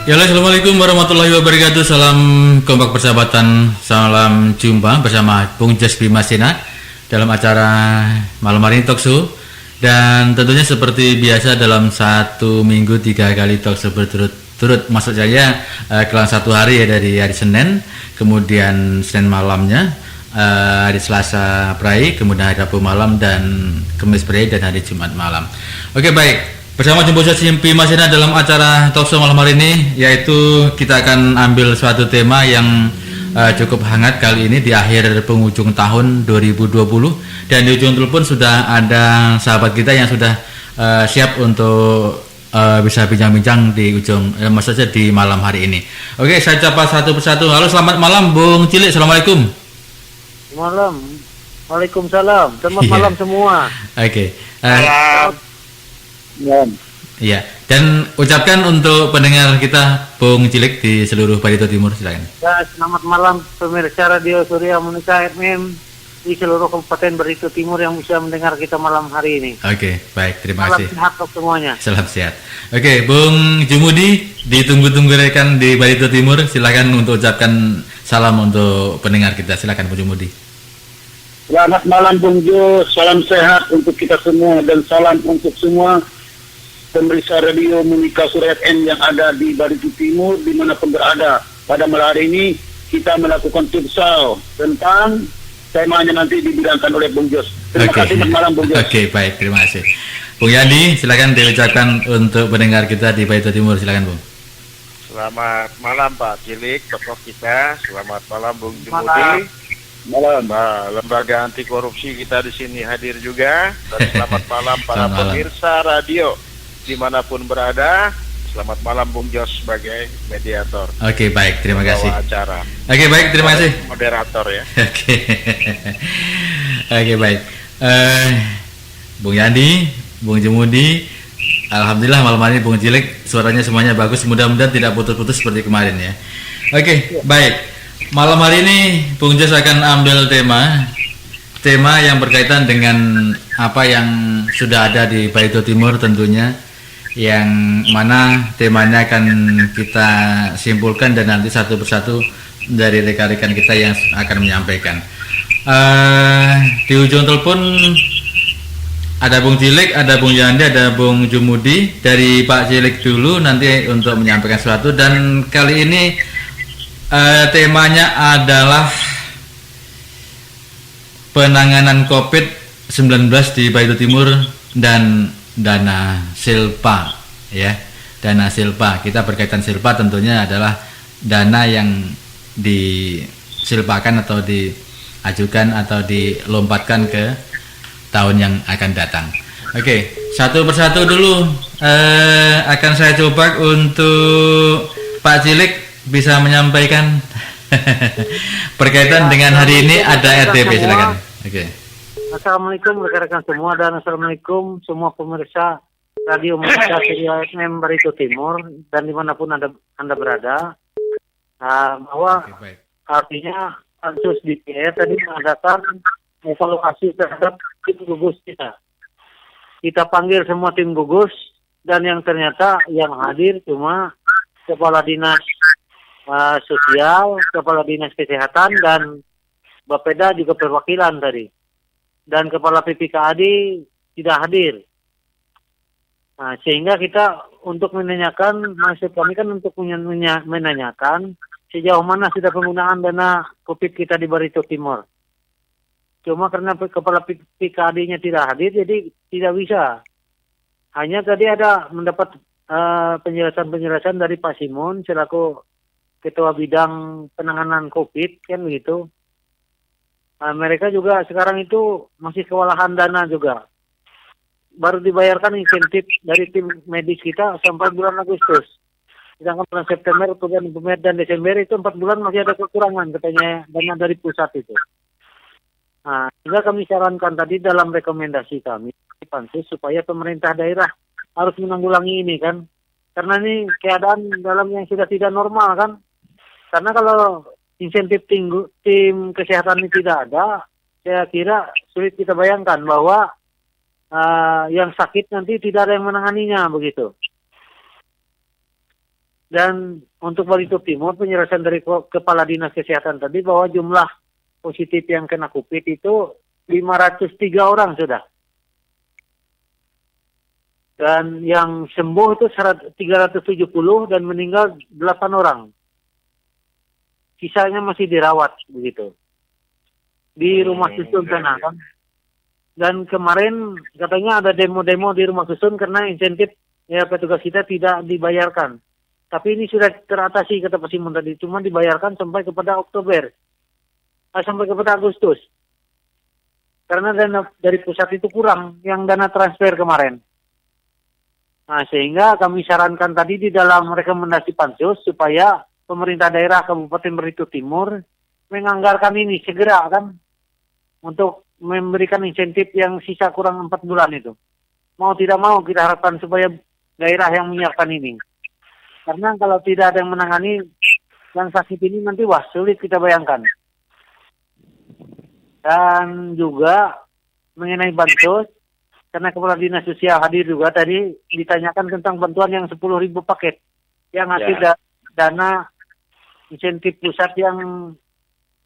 Ya, assalamualaikum warahmatullahi wabarakatuh. Salam kompak persahabatan, salam jumpa bersama Bung Jas Bima Sena dalam acara malam hari ini talk show. Dan tentunya seperti biasa dalam satu minggu 3 kali talk show berturut-turut. Maksud saya kelang satu hari ya, dari hari Senin, kemudian Senin malamnya, hari Selasa Prai, kemudian hari Rabu malam, dan Kamis Prai, dan hari Jumat malam. Oke, baik. Bersama Jumbo Simpi Masina dalam acara talkshow malam hari ini, yaitu kita akan ambil suatu tema yang cukup hangat kali ini di akhir penghujung tahun 2020, dan di ujung telepon sudah ada sahabat kita yang sudah siap untuk bisa bincang-bincang di ujung, maksudnya di malam hari ini. Oke, saya capa satu persatu. Halo, selamat malam Bung Cilik, assalamualaikum. Malam, waalaikumsalam. Selamat malam semua. Oke. Ya. Dan ucapkan untuk pendengar kita Bung Cilik di seluruh Barito Timur, silakan. Ya, selamat malam pemirsa Radio Surya Monika FM di seluruh Kabupaten Barito Timur yang bisa mendengar kita malam hari ini. Oke, baik, terima kasih. Salam sehat untuk semuanya. Salam sehat. Oke, Bung Jumudi, ditunggu-tunggu rekan di Barito Timur, silakan untuk ucapkan salam untuk pendengar kita, silakan Bung Jumudi. Selamat malam Bung Jo, salam sehat untuk kita semua dan salam untuk semua pemirsa Radio Monika Surya FM yang ada di Barito Timur dimanapun berada. Pada malam hari ini kita melakukan tipsal tentang temanya nanti dibilangkan oleh Bung Jos. Terima kasih, selamat malam Bung Jos. Oke, baik, terima kasih. Bung Yandi, silakan diucapkan untuk pendengar kita di Barito Timur, silakan Bung. Selamat malam Pak Cilik, tokoh kita. Selamat malam Bung Jumudi. Malam. Lembaga anti korupsi kita di sini hadir juga. Dan selamat malam para pemirsa radio dimanapun berada. Selamat malam Bung Jos sebagai mediator. Oke, baik, terima kasih. Acara. Oke, baik, terima kasih. Moderator ya. Oke. Oke, baik. Bung Yandi, Bung Jumudi, alhamdulillah malam hari ini Bung Cilik suaranya semuanya bagus. Mudah-mudahan tidak putus-putus seperti kemarin ya. Oke, baik. Malam hari ini Bung Jos akan ambil tema yang berkaitan dengan apa yang sudah ada di Barito Timur tentunya, yang mana temanya akan kita simpulkan dan nanti satu persatu dari rekan-rekan kita yang akan menyampaikan. Di ujung telepon ada Bung Cilik, ada Bung Yandi, ada Bung Jumudi. Dari Pak Cilik dulu nanti untuk menyampaikan sesuatu, dan kali ini temanya adalah penanganan COVID-19 di Barito Timur dan dana silpa ya. Dana silpa, kita berkaitan silpa tentunya adalah dana yang disilpakan atau diajukan atau dilompatkan ke tahun yang akan datang. Oke, satu persatu dulu akan saya coba untuk Pak Cilik bisa menyampaikan berkaitan dengan hari ini ada RDP, silakan. Oke. Assalamualaikum rekan-rekan semua, dan assalamualaikum semua pemirsa Radio Monika Surya FM Barito Timur dan dimanapun anda berada. Bahwa artinya Pansus DPR tadi mengadakan evaluasi terhadap tim gugus kita. Kita panggil semua tim gugus, dan yang ternyata yang hadir cuma Kepala Dinas Sosial, Kepala Dinas Kesehatan, dan Bapeda juga perwakilan tadi. Dan Kepala PPKAD tidak hadir. Nah, sehingga kita untuk menanyakan, maksud kami kan untuk menanyakan sejauh mana sudah penggunaan dana COVID kita di Barito Timur. Cuma karena Kepala PPKAD-nya tidak hadir, jadi tidak bisa. Hanya tadi ada mendapat penjelasan dari Pak Simon selaku Ketua Bidang Penanganan COVID, kan begitu. Mereka juga sekarang itu masih kewalahan dana juga. Baru dibayarkan insentif dari tim medis kita sampai bulan Agustus. Sedangkan bulan September, Oktober, dan Desember itu 4 bulan masih ada kekurangan katanya dana dari pusat itu. Nah, sehingga kami sarankan tadi dalam rekomendasi kami di Pansus supaya pemerintah daerah harus menanggulangi ini kan. Karena ini keadaan dalam yang sudah tidak normal kan. Karena kalau insentif tim kesehatan ini tidak ada, saya kira sulit kita bayangkan bahwa yang sakit nanti tidak ada yang menanganinya begitu. Dan untuk Barito Timur, penjelasan dari Kepala Dinas Kesehatan tadi bahwa jumlah positif yang kena COVID itu 503 orang sudah. Dan yang sembuh itu 370 dan meninggal 8 orang. Sisanya masih dirawat begitu. Di rumah susun sana kan. Dan kemarin katanya ada demo-demo di rumah susun karena insentif ya petugas kita tidak dibayarkan. Tapi ini sudah teratasi kata Pak Simon tadi, cuma dibayarkan sampai kepada Oktober, sampai kepada Agustus. Karena dana dari pusat itu kurang, yang dana transfer kemarin. Nah, sehingga kami sarankan tadi di dalam rekomendasi Pansus supaya pemerintah daerah Kabupaten Barito Timur menganggarkan ini segera kan, untuk memberikan insentif yang sisa kurang 4 bulan itu. Mau tidak mau kita harapkan supaya daerah yang menyiapkan ini. Karena kalau tidak ada yang menangani yang sakit ini nanti wah sulit kita bayangkan. Dan juga mengenai bansos, karena Kepala Dinas Sosial hadir juga tadi ditanyakan tentang bantuan yang 10.000 paket yang hasil dana insentif pusat yang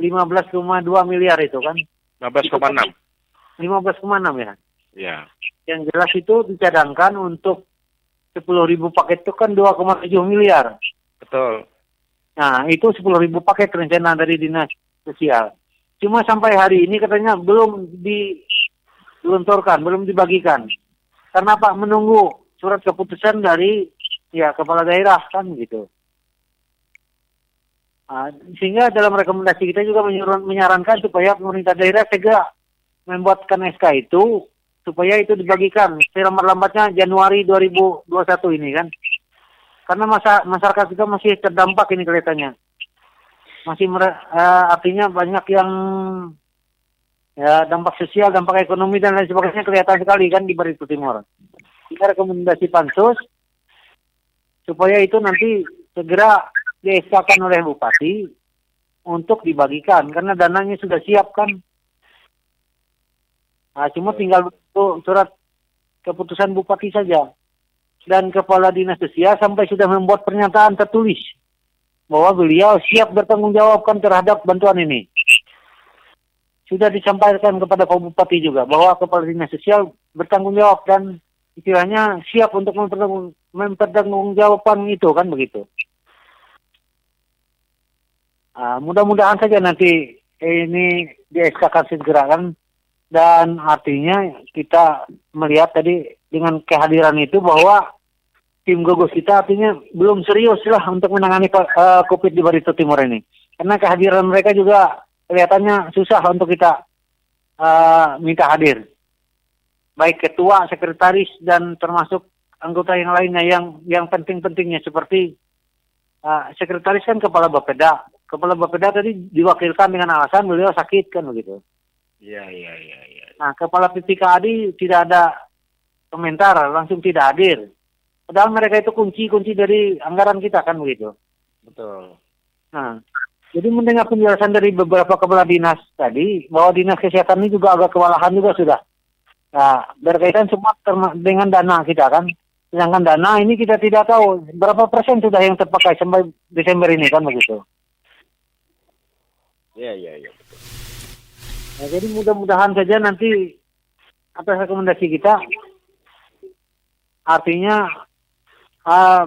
15,2 miliar itu kan. 15,6. 15,6 ya. Ya. Yang jelas itu dicadangkan untuk 10.000 paket itu kan 2,7 miliar. Betul. Nah, itu 10.000 paket rencana dari Dinas Sosial. Cuma sampai hari ini katanya belum dilunturkan, belum dibagikan. Karena Pak menunggu surat keputusan dari kepala daerah kan gitu. Nah, sehingga dalam rekomendasi kita juga menyarankan supaya pemerintah daerah segera membuatkan SK itu supaya itu dibagikan selambat-lambatnya Januari 2021 ini kan. Karena masyarakat kita masih terdampak ini kelihatannya. Masih artinya banyak yang dampak sosial, dampak ekonomi dan lain sebagainya kelihatan sekali kan di Barito Timur. Kita rekomendasi Pansus supaya itu nanti segera dieskakan oleh Bupati untuk dibagikan karena dananya sudah siap kan. Nah, cuma tinggal surat keputusan Bupati saja. Dan Kepala Dinas Sosial sampai sudah membuat pernyataan tertulis bahwa beliau siap bertanggung jawabkan terhadap bantuan ini. Sudah disampaikan kepada Pak Bupati juga bahwa Kepala Dinas Sosial bertanggung jawab dan istilahnya siap untuk mempertanggungjawabkan itu kan begitu. Mudah-mudahan saja nanti ini di-SK-kan segera kan. Dan artinya kita melihat tadi dengan kehadiran itu bahwa tim gugus kita artinya belum serius lah untuk menangani COVID di Barito Timur ini. Karena kehadiran mereka juga kelihatannya susah untuk kita minta hadir. Baik ketua, sekretaris, dan termasuk anggota yang lainnya yang penting-pentingnya seperti sekretaris kan Kepala Bapeda. Kepala Bapeda tadi diwakilkan dengan alasan beliau sakit kan begitu. Iya. Nah, Kepala PPKAD tidak ada komentar, langsung tidak hadir. Padahal mereka itu kunci dari anggaran kita kan begitu. Betul. Nah, jadi mendengar penjelasan dari beberapa kepala dinas tadi, bahwa Dinas Kesehatan ini juga agak kewalahan juga sudah. Nah, berkaitan semua dengan dana kita kan. Sedangkan dana ini kita tidak tahu berapa persen sudah yang terpakai sampai Desember ini kan begitu. Iya, betul. Nah, jadi mudah-mudahan saja nanti atas rekomendasi kita, artinya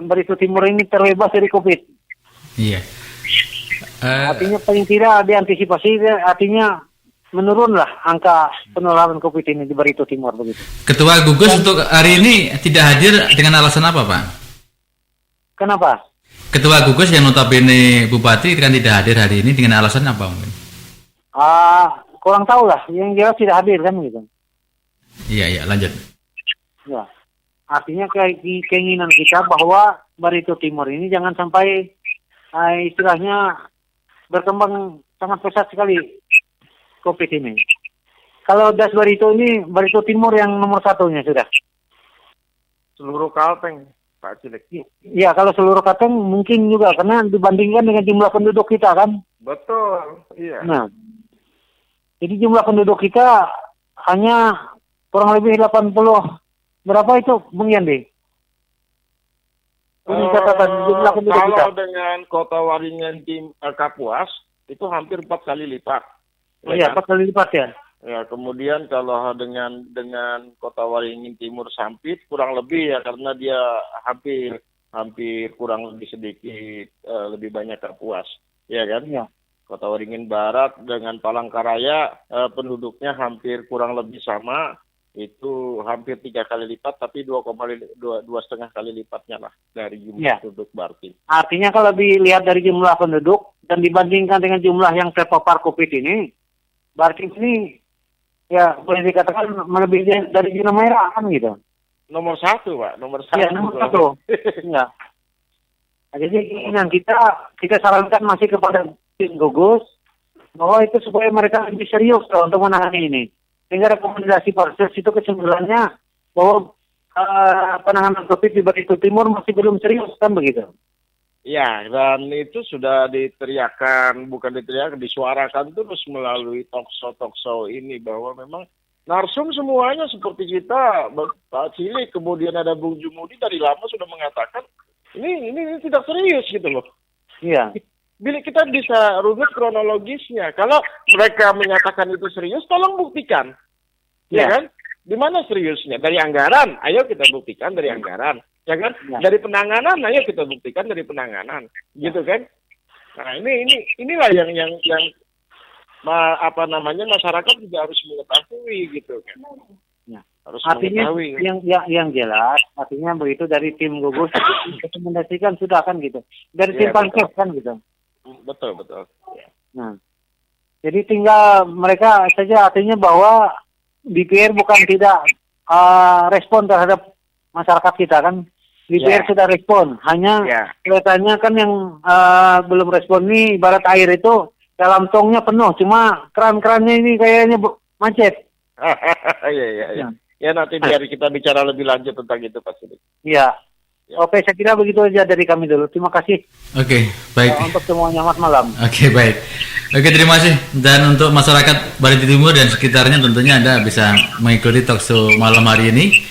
Barito Timur ini terbebas dari COVID. Iya. Artinya paling tidak diantisipasi, artinya menurunlah angka penularan COVID ini di Barito Timur begitu. Ketua gugus untuk hari ini tidak hadir dengan alasan apa, Pak? Kenapa? Ketua gugus yang notabene Bupati kan tidak hadir hari ini dengan alasan apa mungkin? Kurang tahu lah, yang jelas tidak hadir kan gitu. Iya, lanjut. Ya, artinya keinginan kita bahwa Barito Timur ini jangan sampai istilahnya berkembang sangat pesat sekali COVID ini. Kalau Das Barito ini, Barito Timur yang nomor satunya sudah. Seluruh Kalteng, Pak Cilik. Iya, kalau seluruh Kalteng mungkin juga, karena dibandingkan dengan jumlah penduduk kita kan. Betul, iya. Nah, jadi jumlah penduduk kita hanya kurang lebih 80, berapa itu Bung Yandi? peningkatan jumlah penduduk kita? Kalau dengan Kota Waringin Kapuas itu hampir 4 kali lipat. Oh iya, 4 kali lipat ya. Ya, kemudian kalau dengan Kota Waringin Timur Sampit kurang lebih ya, karena dia hampir kurang lebih sedikit lebih banyak Kapuas, ya kan? Iya. Kota Waringin Barat dengan Palangkaraya penduduknya hampir kurang lebih sama, itu hampir 3 kali lipat, tapi 2,5 kali lipatnya lah dari jumlah penduduk berarti. Artinya kalau dilihat dari jumlah penduduk dan dibandingkan dengan jumlah yang terpapar COVID ini, berarti ini ya boleh dikatakan melebihi dari zona merah kan gitu. Nomor 1, Pak. Nomor 1. Iya, nomor 1. Iya. Nah, jadi yang kita sarankan masih kepada tim gugus bahwa itu supaya mereka lebih serius untuk menangani ini. Sehingga rekomendasi Perses itu kesimpulannya bahwa penanganan COVID di Baritu Timur masih belum serius kan begitu. Ya, dan itu sudah disuarakan terus melalui talkshow ini bahwa memang narsum semuanya seperti kita, Pak Cili, kemudian ada Bung Jumudi dari lama sudah mengatakan ini tidak serius gitu loh. Iya. Bila kita bisa runut kronologisnya, kalau mereka menyatakan itu serius, tolong buktikan, ya kan? Di mana seriusnya? Dari anggaran, ayo kita buktikan dari anggaran. Ya kan? Ya. Dari penanganan, ayo kita buktikan dari penanganan, gitu kan? Nah inilah yang masyarakat juga harus mengetahui, gitu kan? Ya. Harus artinya mengetahui. yang jelas, artinya begitu dari tim gugus rekomendasikan sudah kan gitu, dari tim Pansos kan gitu. Betul. Nah, jadi tinggal mereka saja, artinya bahwa DPR bukan tidak respon terhadap masyarakat kita kan. DPR sudah respon, hanya kelihatannya kan yang belum respon ini ibarat air itu dalam tongnya penuh, cuma keran-kerannya ini kayaknya macet. Iya. Ya nanti biar kita bicara lebih lanjut tentang itu Pak Sidik. Iya. Ya. Oke, saya kira begitu aja dari kami dulu. Terima kasih. Oke, baik. Untuk semuanya, selamat malam. Oke, baik. Oke, terima kasih. Dan untuk masyarakat Baritu Timur dan sekitarnya tentunya Anda bisa mengikuti talkshow malam hari ini.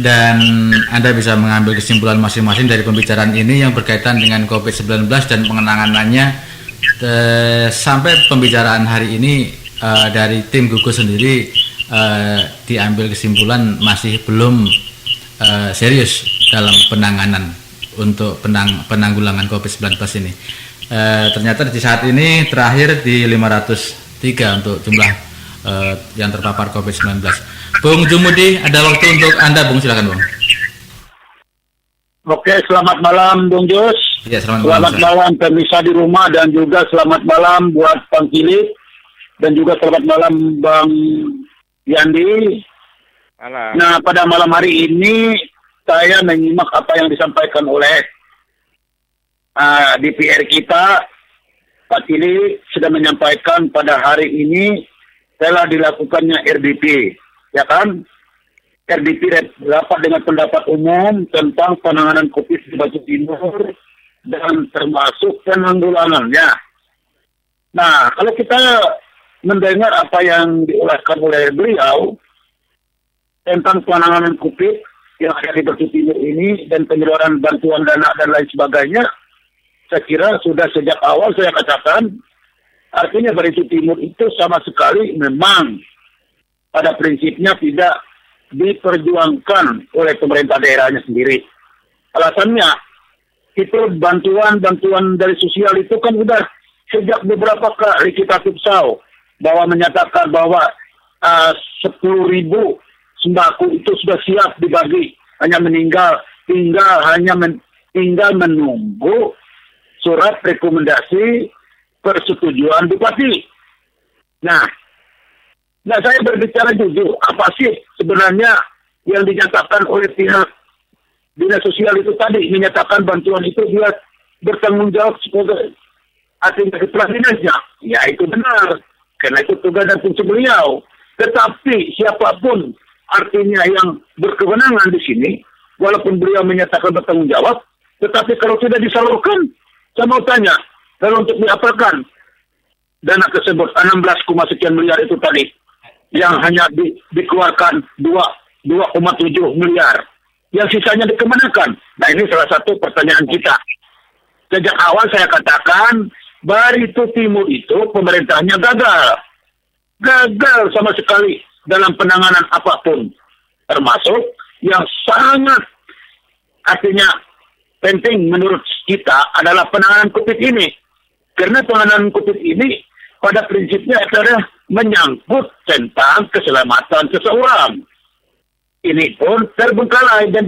Dan Anda bisa mengambil kesimpulan masing-masing dari pembicaraan ini yang berkaitan dengan COVID-19 dan penanganannya. Sampai pembicaraan hari ini dari tim gugus sendiri diambil kesimpulan masih belum serius dalam penanganan untuk penanggulangan COVID-19 ini. Ternyata di saat ini terakhir di 503 untuk jumlah yang terpapar COVID-19. Bung Jumudi, ada waktu untuk Anda, Bung, silakan, Bung. Oke, selamat malam Bung Jos. Ya, selamat malam pemirsa di rumah, dan juga selamat malam buat Bang Kilit, dan juga selamat malam Bang Yandi. Halo. Nah, pada malam hari ini saya menyimak apa yang disampaikan oleh DPR kita. Pak Kilit sudah menyampaikan pada hari ini telah dilakukannya RDP, ya kan? RDP rapat dengan pendapat umum tentang penanganan COVID di Baritu Timur dan termasuk penanggulangannya. Nah, kalau kita mendengar apa yang diuraikan oleh beliau tentang penanganan COVID yang ada di Baritu Timur ini dan penyaluran bantuan dana dan lain sebagainya, saya kira sudah sejak awal saya katakan, artinya Baritu Timur itu sama sekali memang pada prinsipnya tidak diperjuangkan oleh pemerintah daerahnya sendiri. Alasannya, itu bantuan dari sosial itu kan sudah sejak beberapa kali kita tuksau bahwa menyatakan bahwa 10.000 sembako itu sudah siap dibagi, hanya tinggal menunggu surat rekomendasi persetujuan Bupati. Nah, saya berbicara jujur, apa sih sebenarnya yang dinyatakan oleh pihak Dinas Sosial itu tadi, menyatakan bantuan itu dia bertanggung jawab sebagai administrasi dinasnya. Ya, itu benar, karena itu tugas dan fungsi beliau. Tetapi siapapun artinya yang berkewenangan di sini, walaupun beliau menyatakan bertanggung jawab, tetapi kalau tidak disalurkan, saya mau tanya, kalau untuk diapakan dana tersebut 16, sekian miliar itu tadi, yang hanya dikeluarkan 2,7 miliar. Yang sisanya dikemanakan? Nah, ini salah satu pertanyaan kita. Sejak awal saya katakan, Barito Timur itu pemerintahnya gagal. Gagal sama sekali dalam penanganan apapun. Termasuk yang sangat artinya penting menurut kita adalah penanganan COVID ini. Karena penanganan COVID ini pada prinsipnya adalah menyangkut tentang keselamatan seseorang. Ini pun terbengkalai dan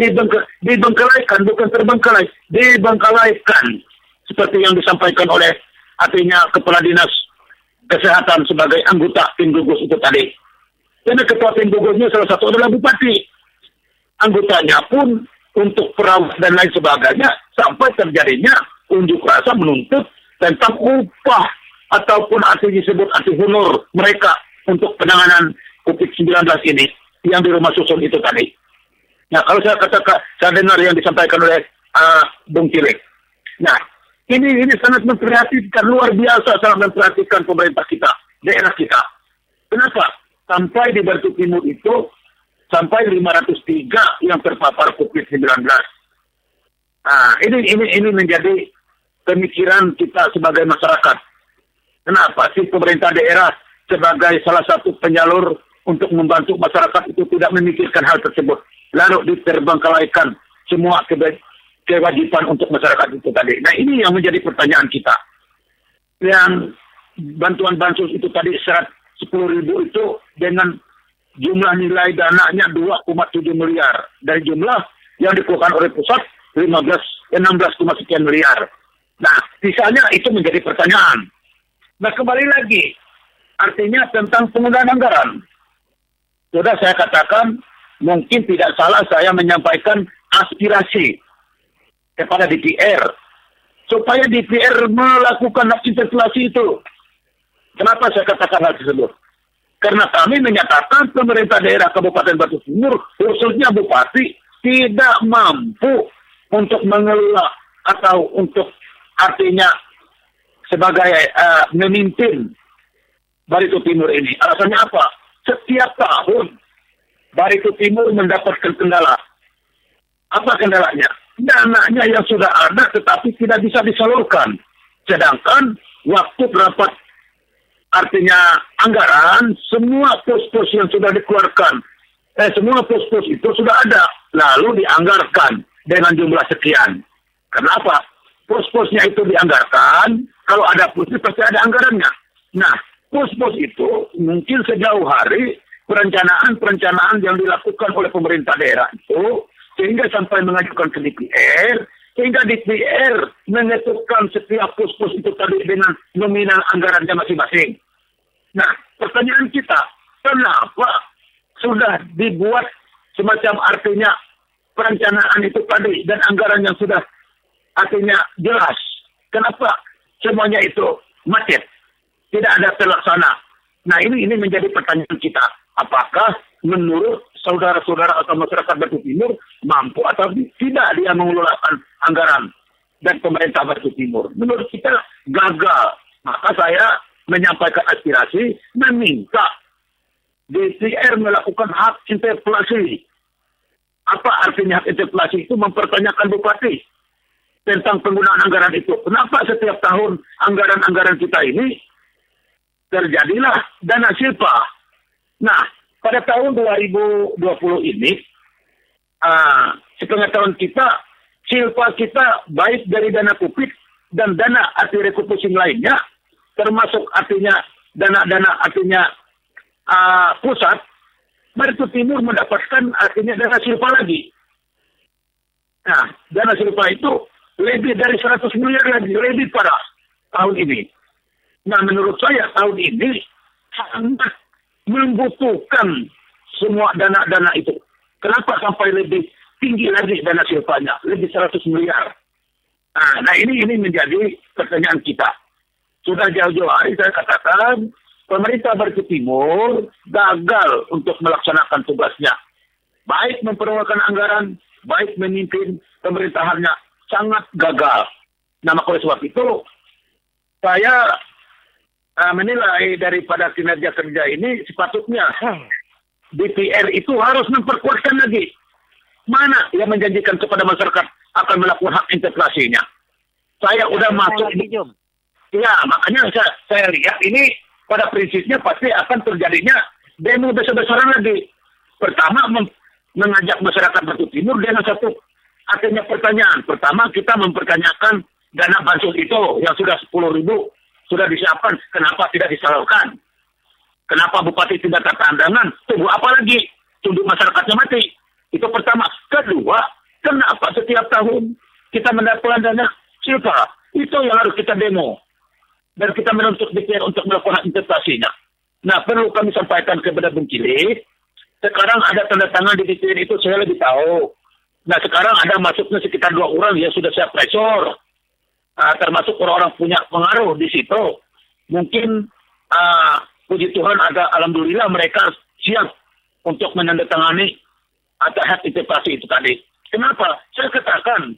dibengkalaikan, bukan terbengkalai, dibengkalaikan. Seperti yang disampaikan oleh artinya Kepala Dinas Kesehatan sebagai anggota tim gugus itu tadi. Karena ketua tim gugusnya salah satu adalah bupati. Anggotanya pun untuk perawat dan lain sebagainya sampai terjadinya unjuk rasa menuntut tentang upah ataupun arti disebut arti honor mereka untuk penanganan COVID-19 ini yang di rumah susun itu tadi. Nah, kalau saya katakan, saya dengar yang disampaikan oleh Bung Cilik. Nah, ini sangat memperhatikan, luar biasa sangat memperhatikan pemerintah kita, daerah kita. Kenapa? Sampai di Barito Timur itu, sampai 503 yang terpapar COVID-19. Nah, ini menjadi pemikiran kita sebagai masyarakat. Kenapa sih pemerintah daerah sebagai salah satu penyalur untuk membantu masyarakat itu tidak memikirkan hal tersebut. Lalu diterbengkalaikan semua kewajiban untuk masyarakat itu tadi. Nah, ini yang menjadi pertanyaan kita. Yang bantuan bansos itu tadi 10.000 itu dengan jumlah nilai dananya 2,7 miliar. Dari jumlah yang dikeluarkan oleh pusat 16, sekian miliar. Nah, sisanya itu menjadi pertanyaan. Nah, kembali lagi. Artinya tentang penggunaan anggaran. Sudah saya katakan, mungkin tidak salah saya menyampaikan aspirasi kepada DPR. Supaya DPR melakukan interpelasi itu. Kenapa saya katakan hal tersebut? Karena kami menyatakan pemerintah daerah Kabupaten Barito Timur, khususnya Bupati, tidak mampu untuk mengelola atau untuk artinya sebagai memimpin Barito Timur ini. Alasannya apa? Setiap tahun Barito Timur mendapatkan kendala. Apa kendalanya? Dananya yang sudah ada tetapi tidak bisa disalurkan. Sedangkan waktu rapat artinya anggaran, semua pos-pos yang sudah dikeluarkan, semua pos-pos itu sudah ada, lalu dianggarkan dengan jumlah sekian. Kenapa? Pos-posnya itu dianggarkan, kalau ada posnya pasti ada anggarannya. Nah, pos-pos itu mungkin sejauh hari perencanaan yang dilakukan oleh pemerintah daerah itu, sehingga sampai mengajukan ke DPR, sehingga DPR menentukan setiap pos-pos itu tadi dengan nominal anggarannya masing-masing. Nah, pertanyaan kita, kenapa sudah dibuat semacam artinya perencanaan itu tadi dan anggaran yang sudah artinya jelas? Kenapa semuanya itu macet? Tidak ada terlaksana. Nah, ini menjadi pertanyaan kita. Apakah menurut saudara-saudara atau masyarakat Barito Timur mampu atau tidak dia mengelolakan anggaran dan pemerintah Barito Timur? Menurut kita gagal. Maka saya menyampaikan aspirasi, meminta DPR melakukan hak interpelasi. Apa artinya hak interpelasi itu? Mempertanyakan Bupati tentang penggunaan anggaran itu. Kenapa setiap tahun anggaran-anggaran kita ini terjadilah dana silpa? Nah, pada tahun 2020 ini, sepengetahuan kita, silpa kita baik dari dana COVID dan dana arti refocusing lainnya, termasuk artinya dana-dana artinya pusat, Barito Timur mendapatkan artinya dana silpa lagi. Nah, dana silpa itu lebih dari 100 miliar lagi, lebih parah tahun ini. Nah, menurut saya tahun ini sangat membutuhkan semua dana-dana itu. Kenapa sampai lebih tinggi lagi dana silpanya, lebih 100 miliar? Nah, ini menjadi pertanyaan kita. Sudah jauh-jauh hari saya katakan, pemerintah Barito Timur gagal untuk melaksanakan tugasnya. Baik memperolehkan anggaran, baik memimpin pemerintahannya, sangat gagal. Nah, maka oleh sebab itu, saya menilai daripada kinerja kerja ini sepatutnya DPR itu harus memperkuatkan lagi Mana yang menjanjikan kepada masyarakat akan melakukan hak interpelasinya? Saya udah masuk. Ya, makanya saya lihat ini pada prinsipnya pasti akan terjadinya demo besar-besaran lagi. Pertama, mengajak masyarakat Batu Timur dengan satu artinya pertanyaan. Pertama, kita mempertanyakan dana bansos itu yang sudah 10.000 sudah disiapkan, kenapa tidak disalurkan? Kenapa Bupati tidak tertandangan? Tunggu apa lagi? Tunduk masyarakatnya mati. Itu pertama. Kedua, kenapa setiap tahun kita mendapatkan dana silpa? Itu yang harus kita demo. Dan kita menuntut DPR untuk melakukan interpelasinya. Nah, perlu kami sampaikan kepada Bung Cili, sekarang ada tanda tangan di DPR itu saya lebih tahu. Nah, sekarang ada masuknya sekitar 2 orang yang sudah siap pressure. Termasuk orang-orang punya pengaruh di situ. Mungkin, puji Tuhan ada, alhamdulillah mereka siap untuk menandatangani atau hak interpelasi itu tadi. Kenapa? Saya katakan,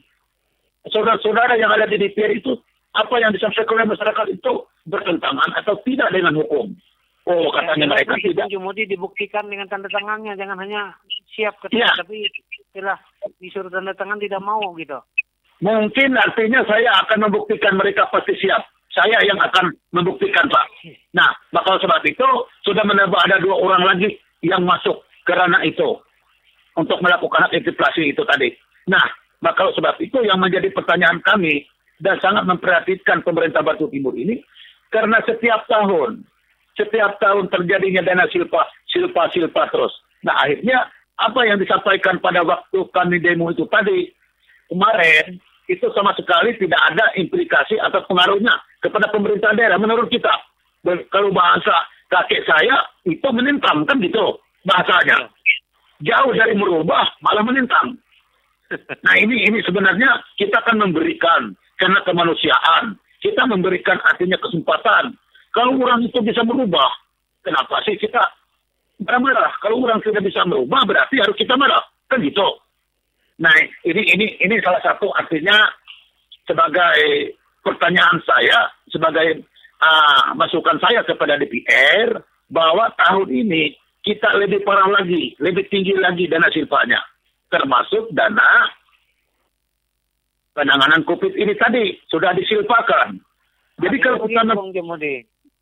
saudara-saudara yang ada di DPR itu, apa yang disampaikan oleh masyarakat itu bertentangan atau tidak dengan hukum. Oh, katanya mereka tidak. Jumudi dibuktikan dengan tanda tangannya, jangan hanya siap ketika, tapi setelah disuruh tanda tangan tidak mau gitu. Mungkin artinya saya akan membuktikan mereka pasti siap. Saya yang akan membuktikan, Pak. Nah, bakal sebab itu sudah menambah ada 2 orang lagi yang masuk ke ranah itu untuk melakukan hak interpelasi itu tadi. Nah, bakal sebab itu yang menjadi pertanyaan kami dan sangat memperhatikan pemerintah Batu Timur ini, karena setiap tahun terjadinya dana silpa terus. Nah, akhirnya apa yang disampaikan pada waktu kami demo itu tadi kemarin itu sama sekali tidak ada implikasi atau pengaruhnya kepada pemerintah daerah menurut kita. Kalau bahasa kakek saya itu menentang kan gitu bahasanya. Jauh dari merubah malah menentang. Nah, ini sebenarnya kita akan memberikan karena kemanusiaan. Kita memberikan artinya kesempatan. Kalau orang itu bisa merubah, kenapa sih kita marah-marah? Kalau orang tidak bisa merubah, berarti harus kita marah. Kan gitu. Nah, ini salah satu artinya sebagai pertanyaan saya, sebagai masukan saya kepada DPR, bahwa tahun ini kita lebih parah lagi, lebih tinggi lagi dana silpanya. Termasuk dana penanganan COVID ini tadi, sudah disilpakan. Jadi kalau kita...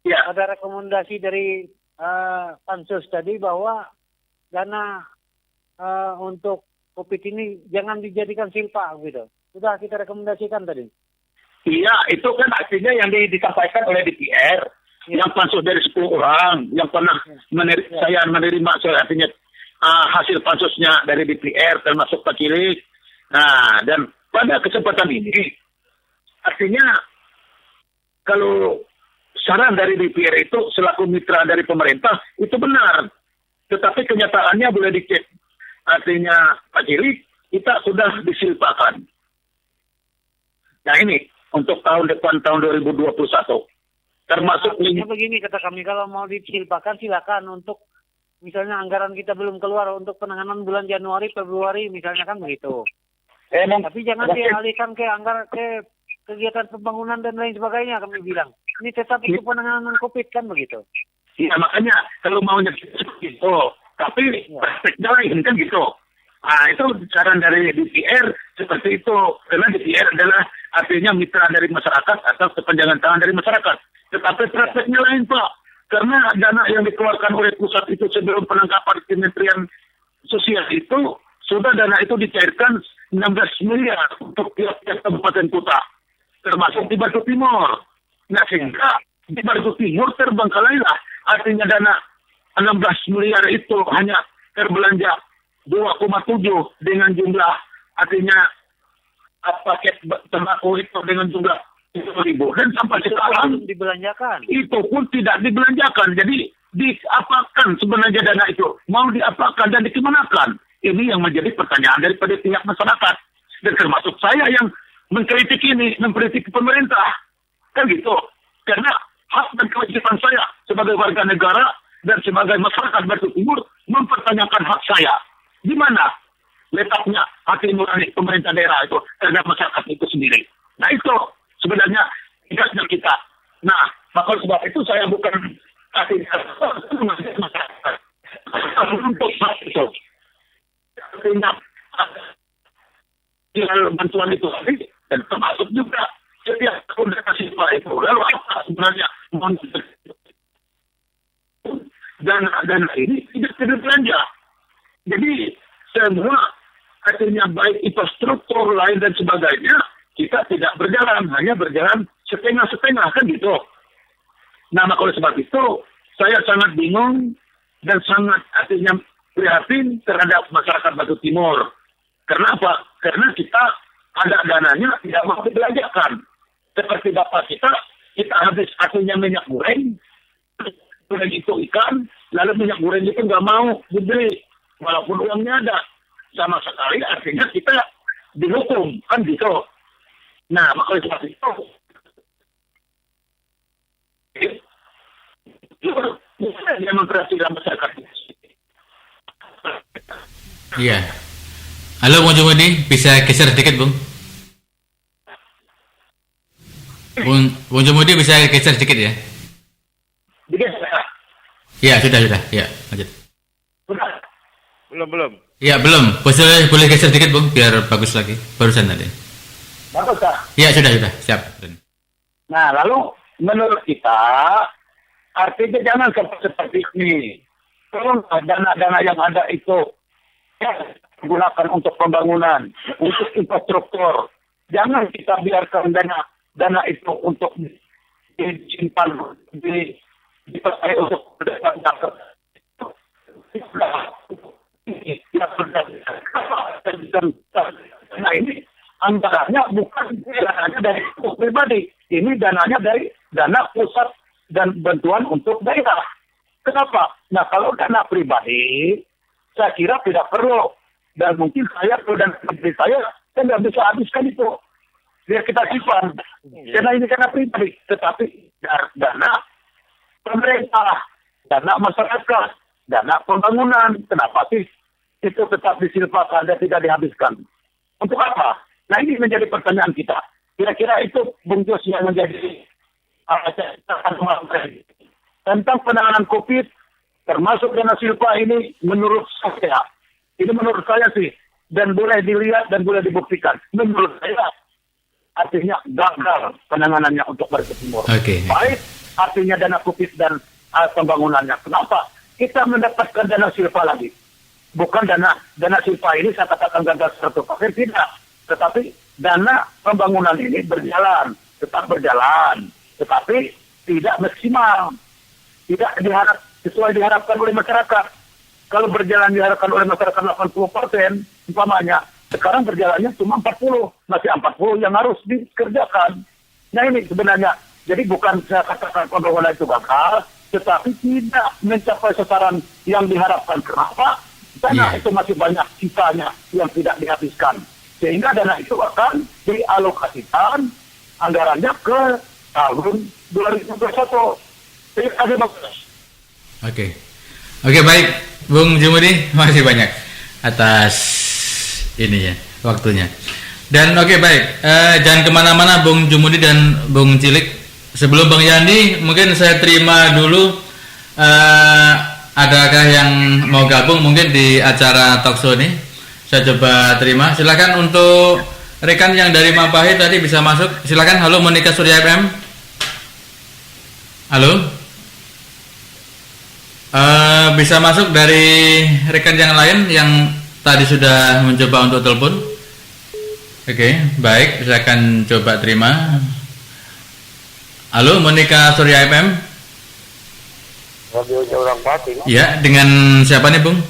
Ya. Ada rekomendasi dari Pansus tadi bahwa dana untuk COVID ini jangan dijadikan silpa gitu. Sudah kita rekomendasikan tadi. Iya, itu kan artinya yang disampaikan oleh DPR. Ya. Yang pansus dari 10 orang yang pernah saya menerima artinya hasil pansusnya dari DPR termasuk Pak Cilik. Nah, dan pada kesempatan ini artinya kalau saran dari DPR itu selaku mitra dari pemerintah itu benar. Tetapi kenyataannya boleh dicek. Artinya Pak Cilik kita sudah disilpakan. Nah, ini untuk tahun depan tahun 2021. Termasuk ini. Begini kata kami, kalau mau disilpakan silakan untuk misalnya anggaran kita belum keluar untuk penanganan bulan Januari, Februari misalnya kan begitu. Tapi jangan dialihkan ke anggaran ke kegiatan pembangunan dan lain sebagainya kami bilang. Ini tetap itu penanganan COVID kan begitu. Iya, makanya kalau maunya seperti itu, tapi prakteknya lain kan gitu. Nah, itu saran dari DPR seperti itu. Karena DPR adalah artinya mitra dari masyarakat atau kepanjangan tangan dari masyarakat. Tetapi prakteknya lain, Pak. Karena dana yang dikeluarkan oleh pusat itu sebelum penangkapan Kementerian Sosial itu, sudah dana itu dicairkan 16 miliar untuk tiap-tiap kabupaten kota. Termasuk di Batu Timur. Nah, sehingga di Batu Timur terbengkalailah. Artinya dana 16 miliar itu hanya terbelanja 2,7 dengan jumlah artinya paket tembakau itu dengan jumlah 1.000 dan sampai sekarang dibelanjakan. Itu pun tidak dibelanjakan. Jadi diapakan sebenarnya dana itu? Mau diapakan dan dikemanakan? Ini yang menjadi pertanyaan daripada pihak masyarakat. Dan termasuk saya yang mengkritik ini, mengkritik pemerintah. Kan gitu. Karena hak dan kewajiban saya sebagai warga negara dan sebagai masyarakat Batu Timur mempertanyakan hak saya. Di mana letaknya hati nurani pemerintah daerah itu terhadap masyarakat itu sendiri. Nah, itu sebenarnya tugasnya kita. Nah, maka sebab itu saya bukan kasih masyarakat untuk hak itu. Artinya soal bantuan itu tadi, dan termasuk juga setiap tahun dana silpa itu. Lalu apa sebenarnya dana ini tidak belanja. Jadi semua artinya baik infrastruktur lain dan sebagainya kita tidak berjalan, hanya berjalan setengah-setengah kan gitu. Nah, maka oleh sebab itu saya sangat bingung dan sangat artinya prihatin terhadap masyarakat Batu Timur. Kenapa? Karena kita ada dananya tidak mau dibelanjakan. Seperti bapak kita habis artinya minyak goreng, goreng itu ikan, lalu minyak goreng itu nggak mau dibeli, walaupun uangnya ada. Sama sekali artinya kita dihukum, kan gitu. Nah, maka oleh sebab itu, dia memperhatikan masyarakat. Iya. Halo Bung Jumudi, bisa geser sedikit Bung? Bung Jumudi bisa geser sedikit ya? Iya, sudah. Ya, lanjut. Belum. Ya, belum. Boleh geser sedikit Bung, biar bagus lagi. Barusan tadi. Bagus, Kak. Iya, sudah. Siap. Nah, lalu menurut kita, artinya jangan seperti ini. Tolong dana-dana yang ada itu ya, gunakan untuk pembangunan, untuk infrastruktur. Jangan kita biarkan dana itu untuk disimpan dipakai untuk nah ini anggarannya bukan dananya dari pribadi, ini dananya dari dana pusat dan bantuan untuk daerah. Kenapa? Nah, kalau dana pribadi saya kira tidak perlu, dan mungkin saya dan menteri saya nggak bisa habiskan itu, biar kita simpan karena ini karena pribadi. Tetapi dana pemerintah, dana masyarakat, dana pembangunan, kenapa sih itu tetap disilpakan dan tidak dihabiskan? Untuk apa? Nah, ini menjadi pertanyaan kita. Kira-kira itu Bung Jos yang menjadi tentang penanganan COVID, termasuk dana silpa ini menurut saya sih, dan boleh dilihat dan boleh dibuktikan. Menurut saya artinya gagal penanganannya untuk Batu Timur. Okay. Baik artinya dana COVID dan pembangunannya. Kenapa? Kita mendapatkan dana silpa lagi. Bukan dana silpa ini saya katakan gagal 100%, tidak. Tetapi dana pembangunan ini tetap berjalan, tetapi tidak maksimal. Tidak sesuai diharapkan oleh masyarakat. Kalau berjalan diharapkan oleh masyarakat 80%, umpamanya, sekarang berjalannya cuma 40. Masih 40 yang harus dikerjakan. Nah, ini sebenarnya. Jadi bukan saya katakan pembangunan itu gagal, tetapi tidak mencapai sasaran yang diharapkan. Kenapa? Dana itu masih banyak sisanya yang tidak dihabiskan. Sehingga dana itu akan dialokasikan anggarannya ke tahun 2021. Terima kasih, bagus. Oke, baik. Bung Jumudi, masih banyak atas ininya, waktunya. Dan baik. Jangan kemana-mana Bung Jumudi dan Bung Cilik. Sebelum Bang Yandi, mungkin saya terima dulu. Adakah yang mau gabung mungkin di acara talkshow ini? Saya coba terima. Silakan untuk rekan yang dari Mapahit tadi bisa masuk. Silakan. Halo, Monika Surya FM. Halo. Bisa masuk dari rekan yang lain yang tadi sudah mencoba untuk telepon. Baik, silakan coba terima. Halo, Monika Surya FM. Radio Jaulang Pati. Ya, dengan siapa nih, Bung?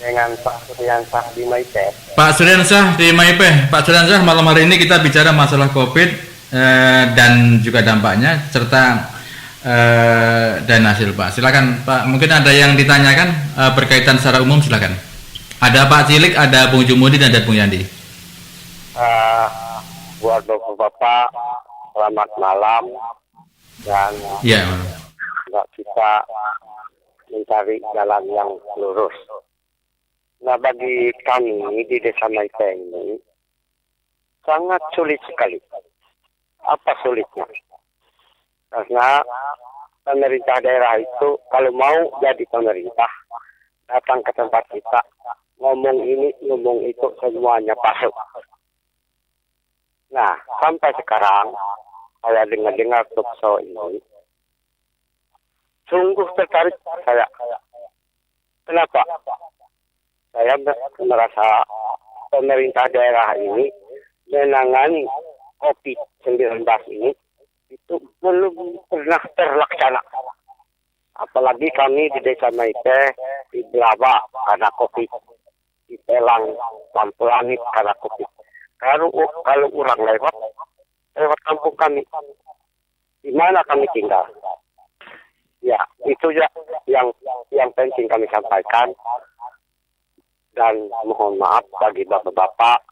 Dengan Pak Suryansah di Maipeh. Pak Suryansah di Maipeh. Pak Suryansah, malam hari ini kita bicara masalah COVID dan juga dampaknya serta dana silpa. Silakan Pak, mungkin ada yang ditanyakan berkaitan secara umum, silakan. Ada Pak Cilik, ada Bung Jumudi dan ada Bung Yandi. Buat Bapak, selamat malam dan ya, nggak bisa mencari jalan yang lurus. Nah, bagi kami di Desa Maipeh ini sangat sulit sekali. Apa sulitnya? Karena pemerintah daerah itu kalau mau jadi pemerintah datang ke tempat kita, ngomong ini, ngomong itu, semuanya pasuk. Nah, sampai sekarang saya dengar talkshow ini, sungguh tertarik saya. Kenapa? Saya merasa pemerintah daerah ini menangani COVID-19 ini itu belum pernah terlaksana. Apalagi kami di Desa Maipe di Belaba karena COVID, di Pelang, Lampulangit karena COVID. Kalau orang lewat kampung kami, di mana kami tinggal? Ya, itu ya yang penting kami sampaikan. Dan mohon maaf bagi bapak-bapak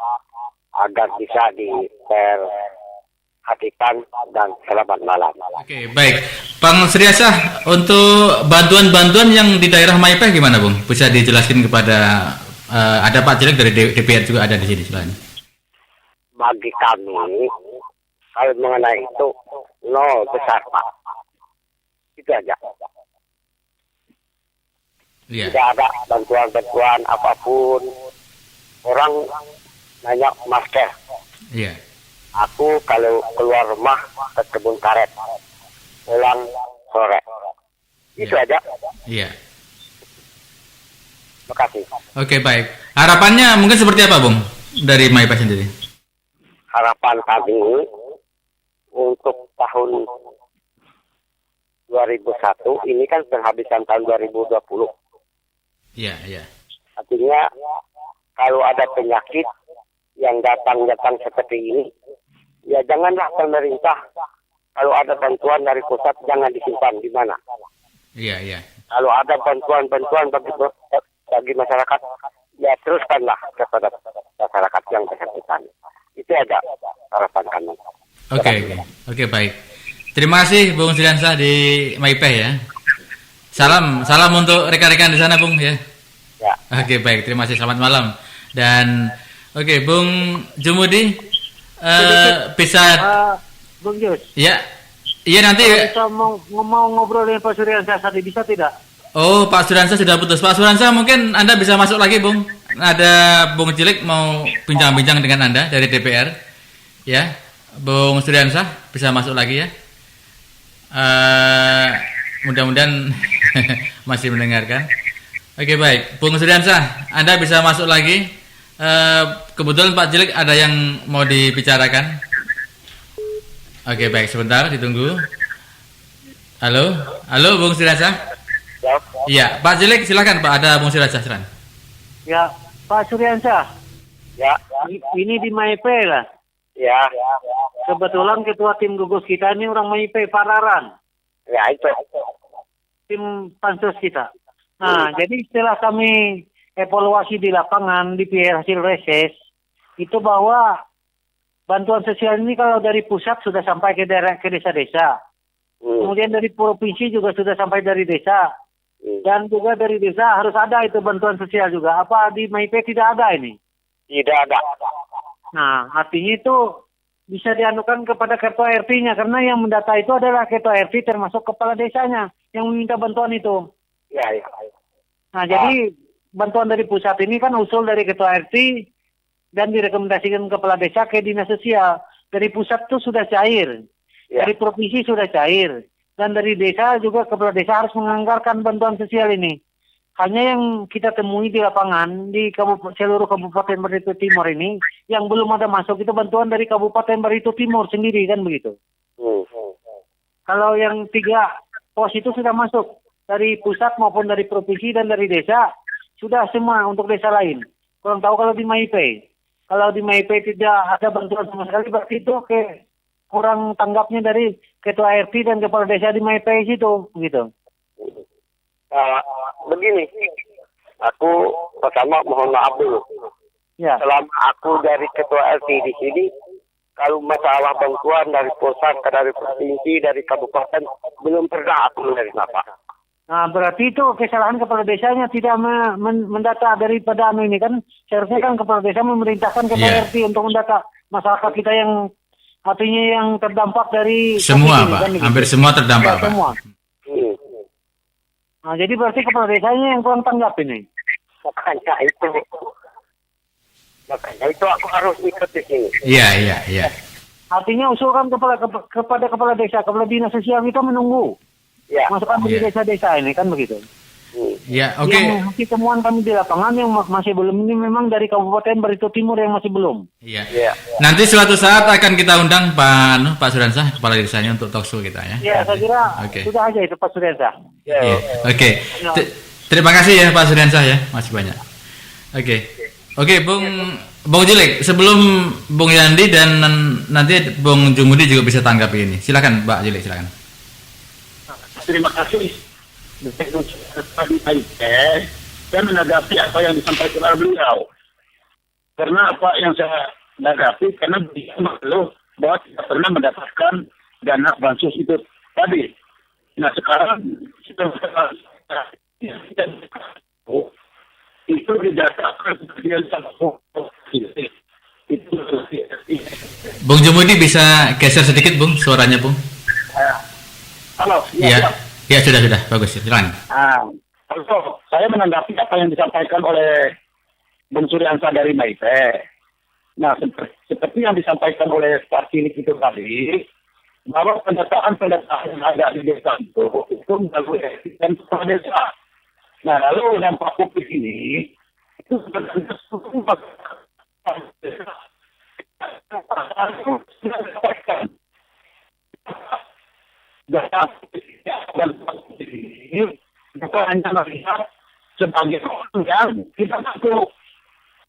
agar bisa diperhatikan dan selamat malam. Oke, baik. Bang Sriasah, untuk bantuan-bantuan yang di daerah Maipe gimana, Bung? Bisa dijelaskan kepada ada Pak Jelek dari DPR juga ada di sini selain. Bagi kami, kalau mengenai itu nol besar, Pak. Itu aja. Iya. Tidak ada bantuan-bantuan apapun. Orang nanya masker. Iya. Aku kalau keluar rumah ke kebun karet, pulang sore. Itu aja. Iya. Terima kasih. Oke, baik. Harapannya mungkin seperti apa, Bung? Dari Maipa sendiri. Harapan kami untuk tahun 2001 ini kan penghabisan tahun 2020. Iya, iya. Artinya kalau ada penyakit yang datang seperti ini, ya janganlah pemerintah kalau ada bantuan dari pusat jangan disimpan di mana. Iya, iya. Kalau ada bantuan-bantuan bagi masyarakat, ya teruskanlah kepada masyarakat yang bersangkutan. Itu aja harapan kami. Oke, baik. Terima kasih Bung Sriansah di Maipe ya. Salam untuk rekan-rekan di sana, Bung ya. Ya. Oke, baik. Terima kasih. Selamat malam. Dan Bung Jumudi bisa Bung Jus. ya. Iya nanti Kita mau ngobrol dengan Pak Suriansah tadi bisa tidak? Oh, Pak Suriansah sudah putus. Pak Suriansah mungkin Anda bisa masuk lagi, Bung. Ada Bung Cilik mau bincang-bincang dengan Anda dari DPR. Ya. Bung Suriansah bisa masuk lagi ya. Mudah-mudahan masih mendengarkan. Oke, baik. Bung Suriansah, Anda bisa masuk lagi. Kebetulan Pak Cilik ada yang mau dibicarakan. Oke, baik. Sebentar, ditunggu. Halo, Bung Suriansah. Iya, Pak Cilik silakan Pak. Ada Bung Suriansah, silakan. Ya, Pak Suriansah. Ya. Ini di Maipe lah. Ya. Kebetulan ketua tim gugus kita ini orang Maipe, Pak Raran. Ya, itu. Tim pansus kita. Nah, jadi setelah kami evaluasi di lapangan di hasil reses, itu bahwa bantuan sosial ini kalau dari pusat sudah sampai ke daerah, ke desa-desa. Kemudian dari provinsi juga sudah sampai dari desa. Dan juga dari desa harus ada itu bantuan sosial juga. Apa di Maipe tidak ada ini? Tidak ada. Nah, artinya itu bisa dianukan kepada ketua RT-nya karena yang mendata itu adalah ketua RT termasuk kepala desanya yang meminta bantuan itu. Ya. Nah, jadi bantuan dari pusat ini kan usul dari ketua RT dan direkomendasikan kepala desa ke dinas sosial. Dari pusat itu sudah cair, dari provinsi sudah cair, dan dari desa juga kepala desa harus menganggarkan bantuan sosial ini. Hanya yang kita temui di lapangan di seluruh Kabupaten Barito Timur ini yang belum ada masuk itu bantuan dari Kabupaten Barito Timur sendiri kan begitu. Kalau yang 3 pos itu sudah masuk dari pusat maupun dari provinsi dan dari desa sudah semua untuk desa lain. Kurang tahu kalau di Maipe. Kalau di Maipe tidak ada bantuan sama sekali berarti itu kurang tanggapnya dari ketua RT dan kepala desa di Maipe situ gitu. Begini, aku pertama mohon maaf dulu. Ya. Selama aku dari ketua RT di sini, kalau masalah bantuan dari pusat, dari provinsi, dari kabupaten, belum pernah aku menerima, Pak. Nah, berarti itu kesalahan kepala desanya tidak mendata daripada ini kan. Seharusnya kan kepala desa memerintahkan kepada RT untuk mendata masyarakat kita yang artinya yang terdampak dari semua, COVID Pak. Kan, Hampir semua terdampak, Pak. Semua. Nah, jadi berarti kepala desanya yang kurang tanggap ini. Makanya itu aku harus ikut di sini. Iya. Artinya usulkan kepada kepala desa, kepala dinas sosial kita menunggu Ya. masukan dari desa-desa ini kan begitu. Ya, oke. Yang masih temuan kami di lapangan yang masih belum ini memang dari Kabupaten Barito Timur yang masih belum. Iya. Ya. Nanti suatu saat akan kita undang Pak Sudansah, kepala desanya untuk talkshow kita ya. Ya, saya kira Oke. sudah aja itu Pak Sudansah. Iya. Oke. Terima kasih ya Pak Sudansah ya, masih banyak. Oke, Bung Jilik, sebelum Bung Yandi dan nanti Bung Jumudi juga bisa tanggapi ini. Silakan Pak Jilik, silakan. Terima kasih. Tadi saya menanggapi apa yang disampaikan oleh beliau. Karena apa yang saya menanggapi, karena beliau mengeluh bahwa tidak pernah mendapatkan dana bansos itu tadi. Nah sekarang itu didatakan itu. Bung Jumudi bisa geser sedikit Bung, suaranya Bung. Halo. Iya. Ya sudah, bagus. Silakan. Kalau saya menanggapi apa yang disampaikan oleh Bung Suryansa dari Maite. Nah, seperti yang disampaikan oleh Pak Cilik itu tadi, bahwa pendataan yang ada di desa itu melalui asisten kepala desa. Nah, lalu yang Pak Kupit ini, itu sebenarnya dan bukan hanya melihat sebagai orang yang kita tahu.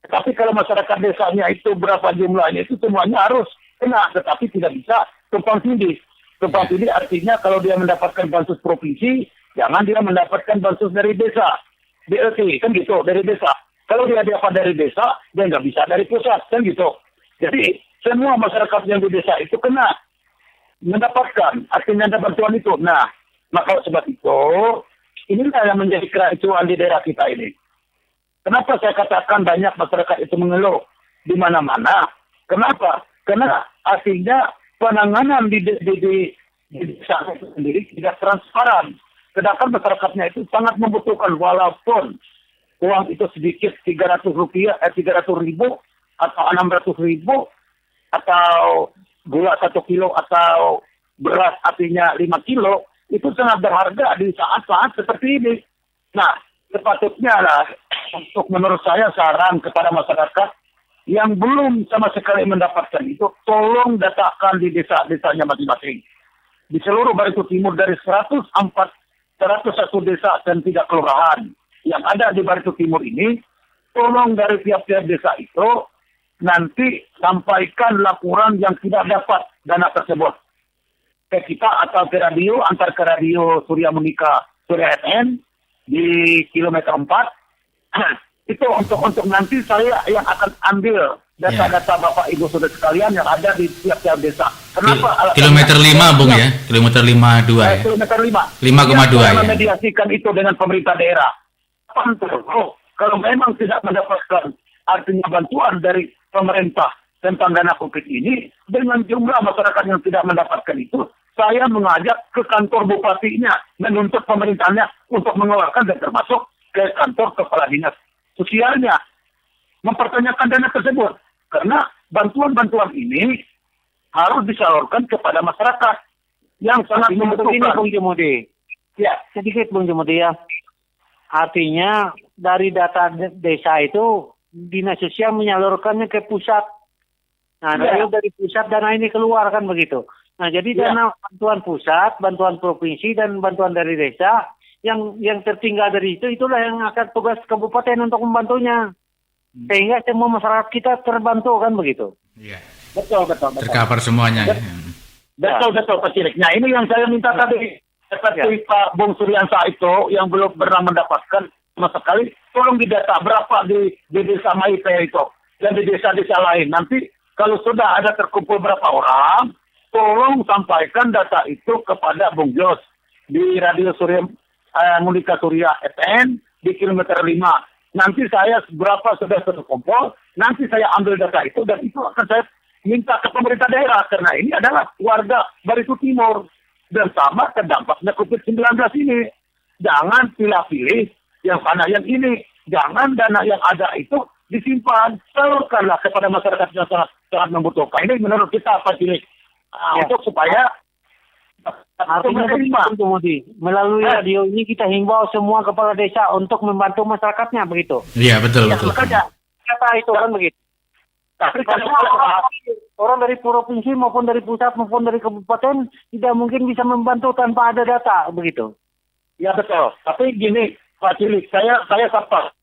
Tetapi kalau masyarakat desanya itu berapa jumlahnya itu semuanya harus kena, tetapi tidak bisa tumpang tindih. Tumpang tindih artinya kalau dia mendapatkan bansos provinsi, jangan dia mendapatkan bansos dari desa. BLT kan gitu, dari desa. Kalau dia dapat dari desa, dia nggak bisa dari pusat, kan gitu. Jadi semua masyarakat yang di desa itu kena mendapatkan artinya ada bantuan itu. Nah, maka sebab itu inilah yang menjadi keracuan di daerah kita ini. Kenapa saya katakan banyak masyarakat itu mengeluh di mana-mana? Kenapa? Karena artinya penanganan di desa itu sendiri tidak transparan. Sedangkan masyarakatnya itu sangat membutuhkan walaupun uang itu sedikit 300 ribu atau 600 ribu atau gula 1 kilo atau beras artinya 5 kilo itu sangat berharga di saat-saat seperti ini. Nah, sepatutnya lah untuk menurut saya saran kepada masyarakat yang belum sama sekali mendapatkan itu, tolong datakan di desa-desanya masing-masing. Di seluruh Barito Timur dari 101 desa dan 3 kelurahan yang ada di Barito Timur ini, tolong dari tiap-tiap desa itu nanti sampaikan laporan yang tidak dapat dana tersebut ke kita atau ke radio, antar ke radio Surya Munika, Surya FM di kilometer 4. Itu untuk nanti saya yang akan ambil data-data Bapak Ibu Saudara sekalian yang ada di tiap-tiap desa. Kenapa? Kilometer 5 Bung ya, kilometer 52 ya. Kilometer 5. 5,2 ya. Memediasikan itu dengan pemerintah daerah. Kalau memang tidak mendapatkan artinya bantuan dari pemerintah tentang dana COVID ini, dengan jumlah masyarakat yang tidak mendapatkan itu, saya mengajak ke kantor bupatinya, menuntut pemerintahnya untuk mengeluarkan dan termasuk ke kantor kepala dinas sosialnya, mempertanyakan dana tersebut. Karena bantuan-bantuan ini harus disalurkan kepada masyarakat yang sangat membutuhkan. Ini Bung Jumudi. Ya, Sedikit Bung Jumudi ya. Artinya dari data desa itu dinas sosial menyalurkannya ke pusat. Nah, lalu dari pusat dana ini keluar kan begitu. Nah, jadi dana bantuan pusat, bantuan provinsi dan bantuan dari desa yang tertinggal dari itu, itulah yang akan tugas kabupaten untuk membantunya. Sehingga semua masyarakat kita terbantu kan begitu. Iya. betul. Tercover semuanya. Betul Pak Cilik. Nah, ini yang saya minta tadi. Seperti Pak Bung Suryansa itu yang belum pernah mendapatkan sama sekali, tolong didata berapa di desa Maite itu dan di desa-desa lain. Nanti kalau sudah ada terkumpul berapa orang, tolong sampaikan data itu kepada Bung Jos di radio Surya Munika Surya FM di kilometer 5. Nanti saya berapa sudah terkumpul, nanti saya ambil data itu dan itu akan saya minta ke pemerintah daerah karena ini adalah warga Barito Timur dan sama terdampaknya COVID-19 ini. Jangan pilih-pilih yang sana yang ini. Jangan dana yang ada itu disimpan. Salurkanlah kepada masyarakat yang sangat membutuhkan. Ini menurut kita Pak Cilik. Ya. untuk supaya Artinya menerima. begitu, Mudi. Melalui radio ini kita himbau semua kepala desa untuk membantu masyarakatnya begitu. Iya, betul, betul. Makanya Kata itu kan begitu. tapi kalau Orang dari provinsi maupun dari pusat maupun dari kabupaten tidak mungkin bisa membantu tanpa ada data begitu. ya betul. Tapi gini, Pak Cilik, saya sapa.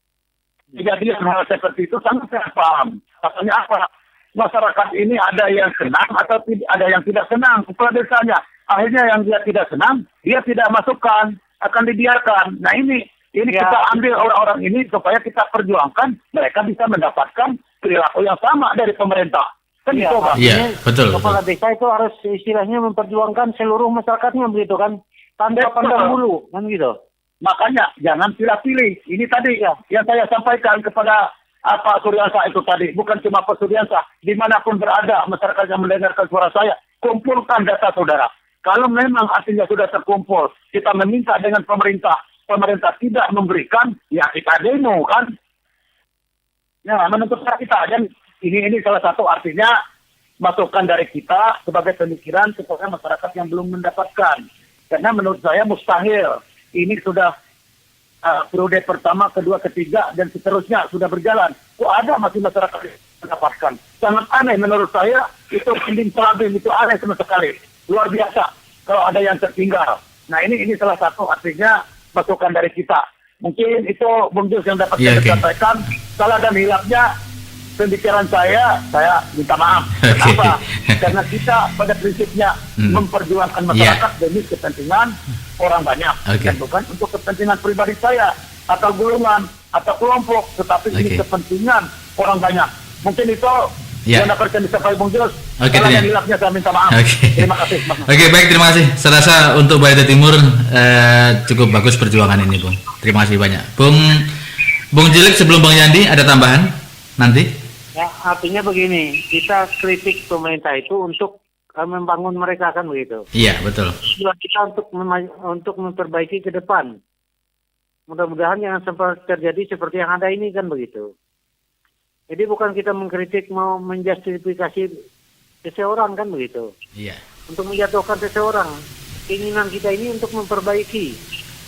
Kejadian hal seperti itu sangat saya paham. Katanya apa? Masyarakat ini ada yang senang atau ada yang tidak senang kepala desanya. Akhirnya yang dia tidak senang, dia tidak masukkan, akan dibiarkan. Nah ini Ya. kita ambil orang-orang ini supaya kita perjuangkan, mereka bisa mendapatkan perilaku yang sama dari pemerintah. Kan Ya, itu, Bang. Iya, betul, Kepala betul. desa itu harus istilahnya memperjuangkan seluruh masyarakatnya begitu kan. Tanpa Betul. pandang bulu kan gitu. Makanya jangan pilih-pilih. Ini tadi Ya. yang saya sampaikan kepada Pak Suryansa itu tadi. Bukan cuma Pak Suryansa. Dimanapun berada masyarakat yang mendengarkan suara saya, kumpulkan data saudara. Kalau memang artinya sudah terkumpul, kita meminta dengan pemerintah tidak memberikan, ya kita demo kan. Ya, menuntut kita. Dan ini salah satu artinya masukan dari kita sebagai pemikiran supaya masyarakat yang belum mendapatkan. Karena menurut saya mustahil. Ini sudah periode pertama, kedua, ketiga, dan seterusnya sudah berjalan. Kok ada masih masyarakat yang mendapatkan? Sangat aneh menurut saya. Itu pending pelabing, itu aneh sama sekali. Luar biasa kalau ada yang tertinggal. Nah ini salah satu artinya masukan dari kita. Mungkin itu Bung Jus yang dapat Iya, saya oke. sampaikan. Salah dan hilapnya pemikiran saya minta maaf. Oke. Kenapa? Karena kita pada prinsipnya memperjuangkan masyarakat demi kepentingan orang banyak. Oke. Dan bukan untuk kepentingan pribadi saya atau golongan atau kelompok, tetapi ini Oke. kepentingan orang banyak. Mungkin itu Ya. yang dapat disampaikan Bung Jos. Oke, Salah dan terima- hilapnya saya minta maaf. Oke. Terima kasih. Mas. Oke, baik, terima kasih. Saya rasa untuk Barito Timur cukup bagus perjuangan ini, Bung. Terima kasih banyak. Bung Jilik, sebelum Bang Yandi ada tambahan nanti? Ya, artinya begini, kita kritik pemerintah itu untuk membangun mereka kan begitu. Iya, betul. Tujuan kita untuk memperbaiki ke depan. Mudah-mudahan jangan sampai terjadi seperti yang ada ini kan begitu. Jadi bukan kita mengkritik mau menjustifikasi seseorang kan begitu. Iya. Untuk menjatuhkan seseorang. Keinginan kita ini untuk memperbaiki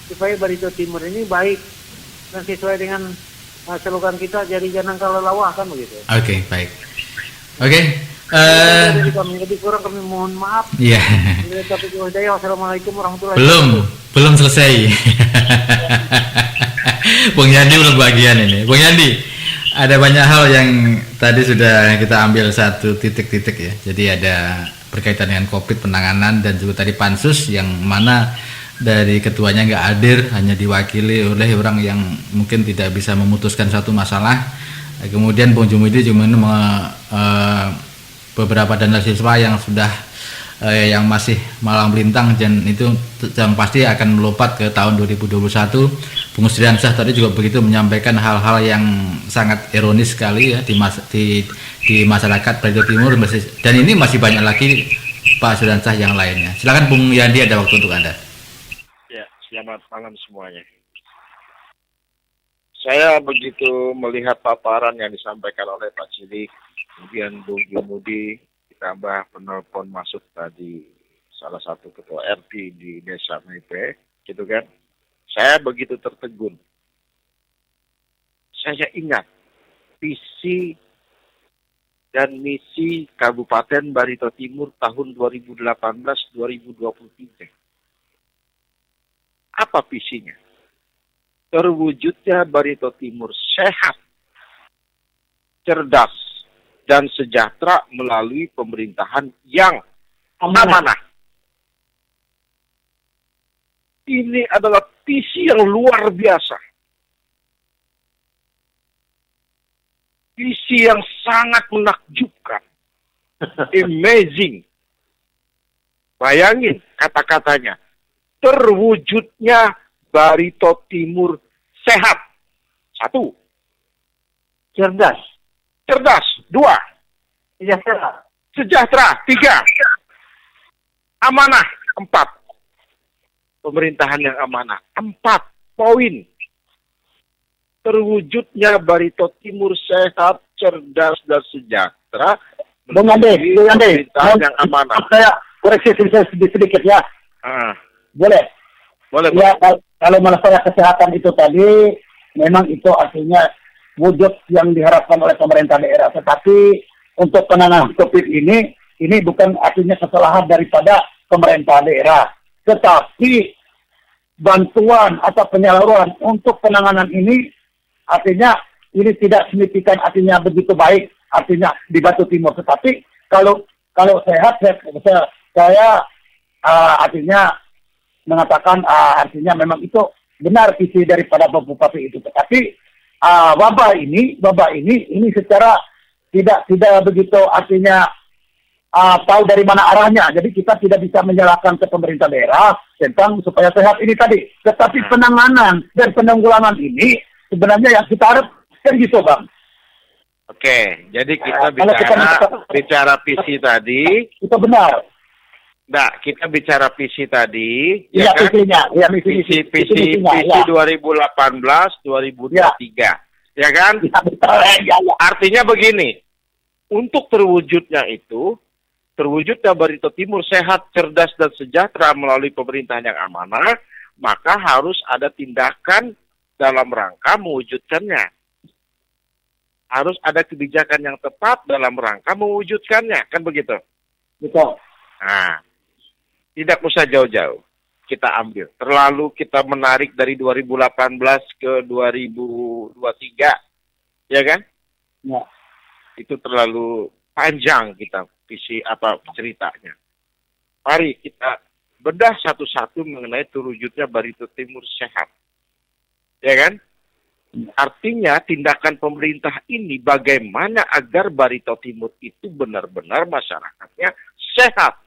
supaya Barito Timur ini baik dan sesuai dengan slogan kita, jadi jangan kalau lawah kan begitu. Oke, baik. Oke. Jadi kami lebih kurang kami mohon maaf. Iya. Wassalamualaikum warahmatullahi wabarakatuh. Belum selesai. Bung Yandi belum bagian ini. Bung Yandi, ada banyak hal yang tadi sudah kita ambil satu titik-titik ya. Jadi ada berkaitan dengan COVID penanganan dan juga tadi pansus yang mana dari ketuanya nggak hadir, hanya diwakili oleh orang yang mungkin tidak bisa memutuskan satu masalah. Kemudian Bung Jumidi cuma beberapa dana siswa yang sudah yang masih malang melintang dan itu yang pasti akan melompat ke tahun 2021. Bung Sriansah tadi juga begitu menyampaikan hal-hal yang sangat ironis sekali ya di masyarakat Barito Timur, dan ini masih banyak lagi Pak Sriansah yang lainnya. Silakan Bung Yandi, ada waktu untuk Anda. Ya, selamat malam semuanya. Saya begitu melihat paparan yang disampaikan oleh Pak Cilik, kemudian Bung Jumudi, ditambah penelpon masuk tadi salah satu ketua RT di Desa Meipe, gitu kan. Saya begitu tertegun. Saya ingat visi dan misi Kabupaten Barito Timur tahun 2018-2023. Apa visinya? Terwujudnya Barito Timur sehat, cerdas, dan sejahtera melalui pemerintahan yang amanah. Ini adalah visi yang luar biasa. Visi yang sangat menakjubkan. Amazing. Bayangin kata-katanya. Terwujudnya Barito Timur sehat. 1. Cerdas. Cerdas. 2. Sejahtera. Sejahtera. 3. Amanah. 4. Pemerintahan yang amanah. 4 poin. Terwujudnya Barito Timur sehat, cerdas, dan sejahtera Bung Ande, pemerintahan yang amanah. Saya koreksi sedikit ya. Ah, Boleh? boleh, Ya, kalau masalah kesehatan itu tadi, memang itu artinya wujud yang diharapkan oleh pemerintah daerah. Tetapi untuk penanganan COVID ini bukan artinya kesalahan daripada pemerintah daerah. Tetapi bantuan atau penyaluran untuk penanganan ini artinya ini tidak signifikan, artinya begitu baik, artinya di Batu Timur. Tetapi kalau sehat, saya artinya mengatakan artinya memang itu benar visi daripada Bapak Bupati itu. Tetapi wabah ini secara tidak begitu artinya tahu dari mana arahnya. Jadi kita tidak bisa menyalahkan ke pemerintah daerah tentang supaya sehat ini tadi. Tetapi penanganan dan penanggulangan ini sebenarnya yang kita harapkan gitu, Bang. Oke, jadi kita Kalau bicara visi tadi. Itu benar. Nah, kita bicara visi tadi, Iya, kan? visinya. Iya, Visi visinya, 2018-2023. Ya kan? ya, betul, ya. Artinya begini, untuk terwujudnya Barito Timur sehat, cerdas, dan sejahtera melalui pemerintahan yang amanah, maka harus ada tindakan dalam rangka mewujudkannya. Harus ada kebijakan yang tepat dalam rangka mewujudkannya, kan begitu? Betul. Nah, tidak usah jauh-jauh kita ambil. Terlalu kita menarik dari 2018 ke 2023, ya kan? Ya. Itu terlalu panjang kita visi ceritanya. Mari kita bedah satu-satu mengenai terwujudnya Barito Timur sehat. Ya kan? Artinya tindakan pemerintah ini bagaimana agar Barito Timur itu benar-benar masyarakatnya sehat.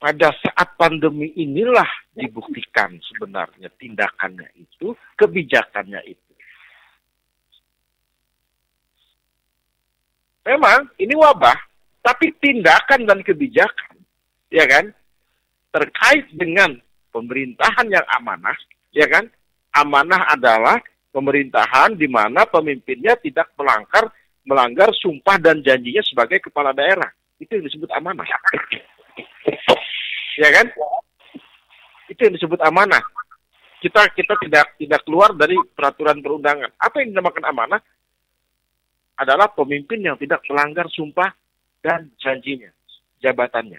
Pada saat pandemi inilah dibuktikan sebenarnya tindakannya itu, kebijakannya itu. Memang ini wabah, tapi tindakan dan kebijakan, ya kan, terkait dengan pemerintahan yang amanah, ya kan, amanah adalah pemerintahan di mana pemimpinnya tidak melanggar sumpah dan janjinya sebagai kepala daerah. Itu yang disebut amanah. Ya kan? Itu yang disebut amanah. Kita tidak keluar dari peraturan perundangan. Apa yang dinamakan amanah? Adalah pemimpin yang tidak melanggar sumpah dan janjinya, jabatannya.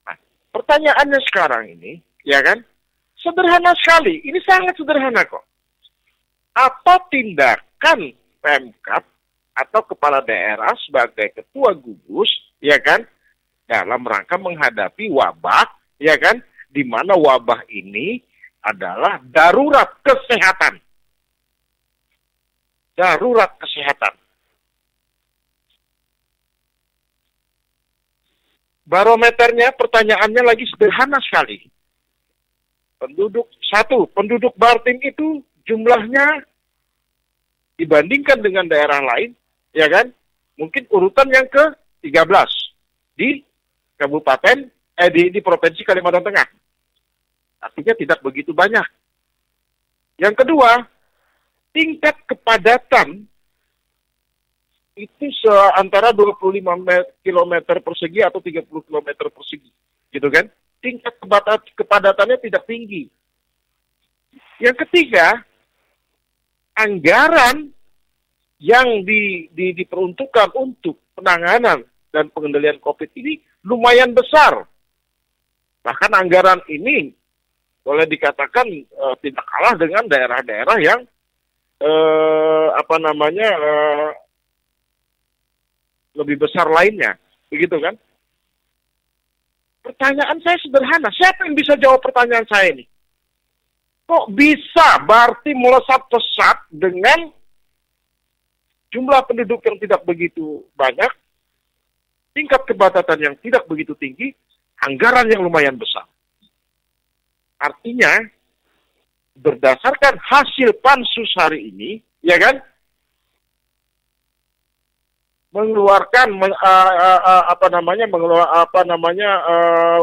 Nah, pertanyaannya sekarang ini, ya kan? Sederhana sekali. Ini sangat sederhana kok. Apa tindakan Pemkab atau kepala daerah sebagai ketua gugus, ya kan, dalam rangka menghadapi wabah, ya kan, di mana wabah ini adalah darurat kesehatan. Darurat kesehatan. Barometernya, pertanyaannya lagi sederhana sekali. Penduduk Bartim itu jumlahnya dibandingkan dengan daerah lain, ya kan, mungkin urutan yang ke-13 di kabupaten, di provinsi Kalimantan Tengah. Artinya tidak begitu banyak. Yang kedua, tingkat kepadatan itu antara 25 km persegi atau 30 km persegi, gitu kan? Tingkat kepadatannya tidak tinggi. Yang ketiga, anggaran yang diperuntukkan untuk penanganan dan pengendalian COVID ini lumayan besar. Bahkan anggaran ini boleh dikatakan tidak kalah dengan daerah-daerah yang lebih besar lainnya, begitu kan? Pertanyaan saya sederhana, siapa yang bisa jawab pertanyaan saya ini? Kok bisa Bartim melesat pesat dengan jumlah penduduk yang tidak begitu banyak, tingkat kepadatan yang tidak begitu tinggi, anggaran yang lumayan besar? Artinya, berdasarkan hasil pansus hari ini, ya kan,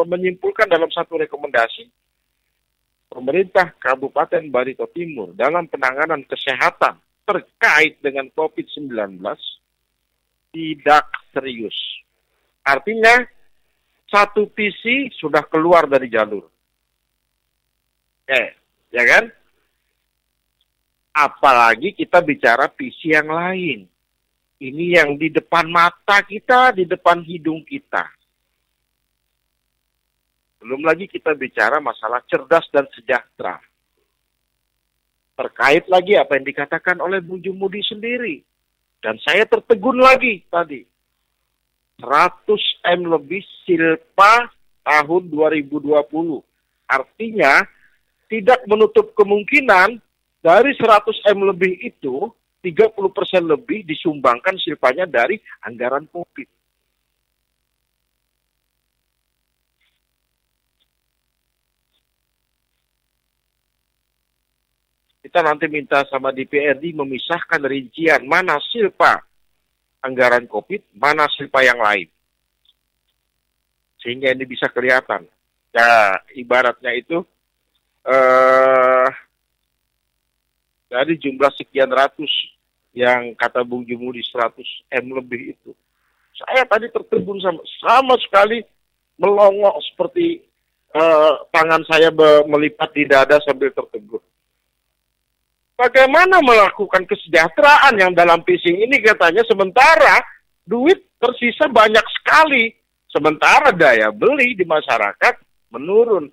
menyimpulkan dalam satu rekomendasi, pemerintah Kabupaten Barito Timur dalam penanganan kesehatan terkait dengan COVID-19 tidak serius. Artinya, satu visi sudah keluar dari jalur. Ya kan? Apalagi kita bicara visi yang lain. Ini yang di depan mata kita, di depan hidung kita. Belum lagi kita bicara masalah cerdas dan sejahtera. Terkait lagi apa yang dikatakan oleh Bu Jumudi sendiri. Dan saya tertegun lagi tadi. 100 M lebih silpa tahun 2020. Artinya, tidak menutup kemungkinan dari 100 M lebih itu, 30% lebih disumbangkan silpanya dari anggaran COVID. Kita nanti minta sama DPRD memisahkan rincian mana silpa anggaran COVID, mana silpa yang lain. Sehingga ini bisa kelihatan. Ya, ibaratnya itu, dari jumlah sekian ratus yang kata Bung Jumudi 100 M lebih itu. Saya tadi tertegun sama sekali melongok seperti tangan saya melipat di dada sambil tertegun. Bagaimana melakukan kesejahteraan yang dalam phishing ini katanya sementara duit tersisa banyak sekali. Sementara daya beli di masyarakat menurun.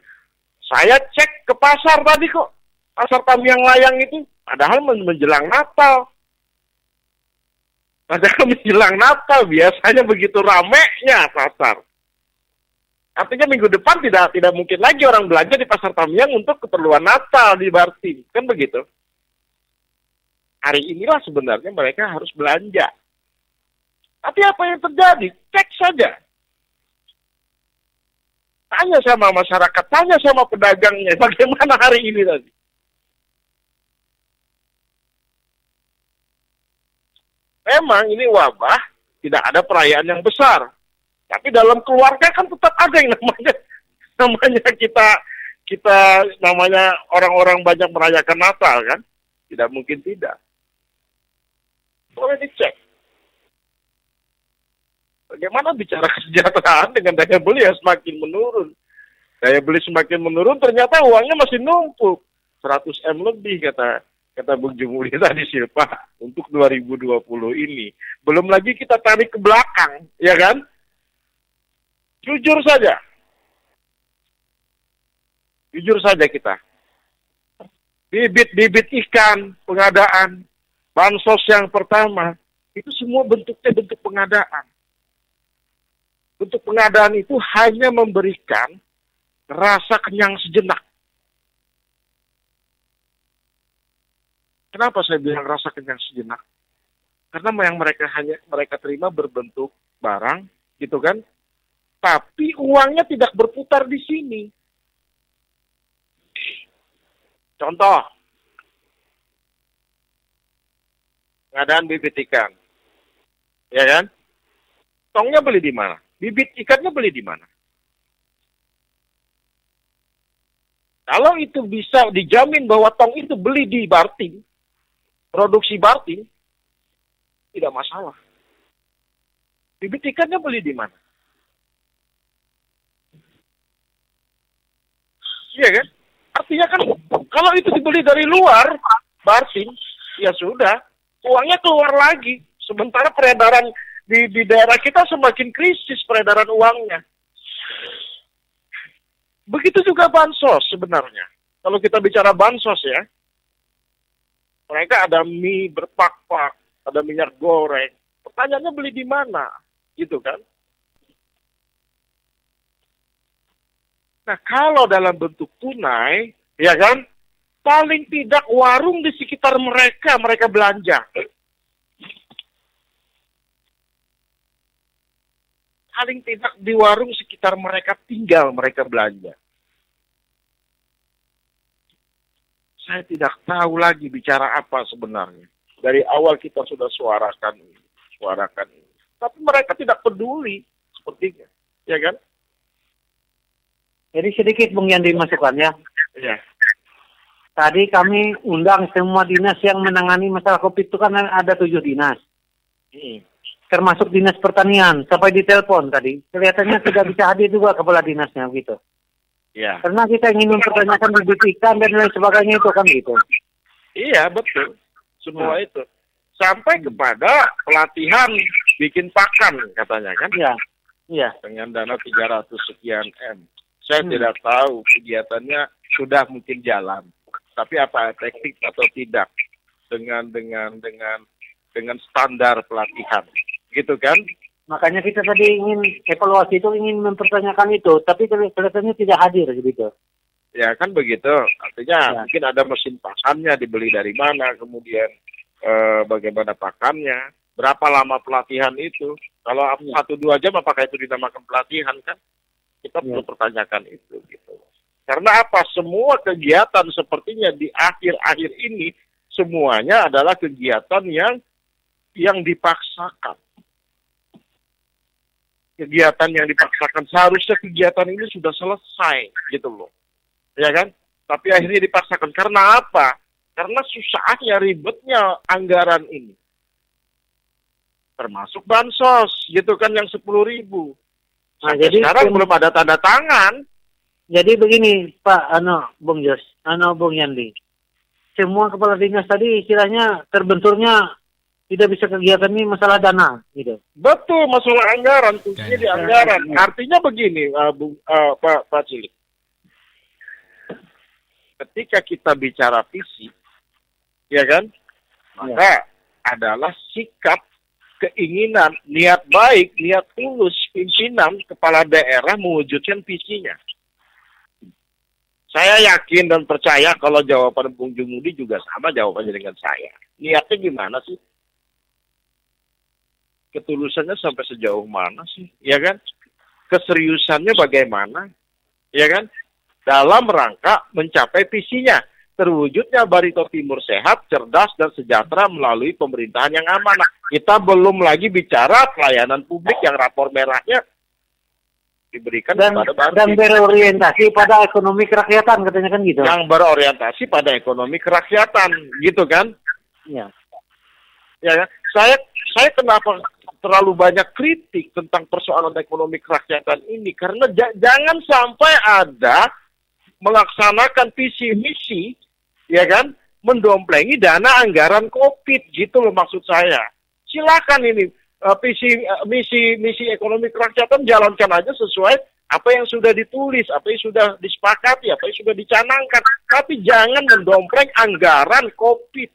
Saya cek ke pasar tadi kok. Pasar Tamiang Layang itu. Padahal menjelang Natal. Padahal menjelang Natal biasanya begitu ramenya pasar. Artinya minggu depan tidak mungkin lagi orang belanja di pasar Tamiang untuk keperluan Natal di Bartim. Kan begitu. Hari inilah sebenarnya mereka harus belanja. Tapi apa yang terjadi? Cek saja. Tanya sama masyarakat, tanya sama pedagangnya, bagaimana hari ini tadi. Memang ini wabah, tidak ada perayaan yang besar. Tapi dalam keluarga kan tetap ada yang namanya kita namanya orang-orang banyak merayakan Natal kan? Tidak mungkin tidak. Boleh dicek. Bagaimana bicara kesejahteraan dengan daya beli yang semakin menurun. Daya beli semakin menurun, ternyata uangnya masih numpuk. 100 M lebih kata Bung Jumudi tadi silpa untuk 2020 ini. Belum lagi kita tarik ke belakang, ya kan? Jujur saja kita. Bibit ikan, pengadaan, bansos yang pertama, itu semua bentuknya bentuk pengadaan. Bentuk pengadaan itu hanya memberikan rasa kenyang sejenak. Kenapa saya bilang rasa kenyang sejenak? Karena yang mereka terima berbentuk barang, gitu kan? Tapi uangnya tidak berputar di sini. Contoh, pengadaan bibit ikan, ya kan? Tongnya beli di mana? Bibit ikannya beli di mana? Kalau itu bisa dijamin bahwa tong itu beli di Bartim, produksi Bartim, tidak masalah. Bibit ikannya beli di mana? Iya kan? Artinya kan kalau itu dibeli dari luar Bartim, ya sudah, uangnya keluar lagi. Sementara peredaran di daerah kita semakin krisis peredaran uangnya. Begitu juga bansos sebenarnya. Kalau kita bicara bansos ya, mereka ada mie berpak-pak, ada minyak goreng. Pertanyaannya beli di mana? Gitu kan? Nah, kalau dalam bentuk tunai, ya kan, paling tidak warung di sekitar mereka belanja. Paling tidak di warung sekitar mereka tinggal, mereka belanja. Saya tidak tahu lagi bicara apa sebenarnya. Dari awal kita sudah suarakan ini. Tapi mereka tidak peduli, sepertinya. Ya kan? Jadi sedikit Bung yang dimasukkannya. Ya. Tadi kami undang semua dinas yang menangani masalah COVID itu kan ada 7 dinas. termasuk Dinas Pertanian, sampai ditelepon tadi. Kelihatannya tidak bisa hadir juga kepala dinasnya gitu. Ya. Karena kita ingin mempertanyakan bibit ikan dan lain sebagainya itu kan gitu. Iya, betul. Semua itu. Sampai kepada pelatihan bikin pakan katanya kan. Iya. Iya. Dengan dana 300 sekian M. Saya tidak tahu kegiatannya sudah mungkin jalan. Tapi apa efektif atau tidak dengan standar pelatihan. Gitu kan? Makanya kita tadi ingin evaluasi itu, ingin mempertanyakan itu, tapi kelihatannya tidak hadir gitu. Ya kan begitu. Artinya mungkin ada mesin pakannya dibeli dari mana, kemudian bagaimana pakannya, berapa lama pelatihan itu. Kalau 1-2 jam apakah itu dinamakan pelatihan kan? Kita perlu pertanyakan itu gitu. Karena apa? Semua kegiatan sepertinya di akhir-akhir ini semuanya adalah kegiatan yang dipaksakan. Kegiatan yang dipaksakan. Seharusnya kegiatan ini sudah selesai gitu loh. Ya kan? Tapi akhirnya dipaksakan. Karena apa? Karena susahnya, ribetnya anggaran ini. Termasuk bansos, gitu kan, yang 10.000. Nah, jadi sekarang belum ada tanda tangan. Jadi begini, Pak, Bung Jos, Bung Yandi. Semua kepala dinas tadi istilahnya terbenturnya tidak bisa kegiatan ini masalah dana, gitu. Betul, masalah anggaran, kuncinya di anggaran. Artinya begini, Pak Cilik. Ketika kita bicara visi, ya kan, maka adalah sikap, keinginan, niat baik, niat tulus pimpinan kepala daerah mewujudkan visinya. Saya yakin dan percaya kalau jawaban Bung Jumudi juga sama jawabannya dengan saya. Niatnya gimana sih? Ketulusannya sampai sejauh mana sih? Ya kan? Keseriusannya bagaimana? Ya kan? Dalam rangka mencapai visinya. Terwujudnya Barito Timur sehat, cerdas, dan sejahtera melalui pemerintahan yang amanah. Kita belum lagi bicara pelayanan publik yang rapor merahnya diberikan kepada Barito. Dan berorientasi pada ekonomi kerakyatan, katanya kan gitu. Yang berorientasi pada ekonomi kerakyatan, gitu kan? Iya. Ya, saya kenapa terlalu banyak kritik tentang persoalan ekonomi kerakyatan ini? Karena jangan sampai ada melaksanakan visi misi, ya kan, mendomplengi dana anggaran COVID, gitu loh maksud saya. Silakan ini misi ekonomi kerakyatan jalankan aja sesuai apa yang sudah ditulis, apa yang sudah disepakati, apa yang sudah dicanangkan. Tapi jangan mendompleng anggaran COVID.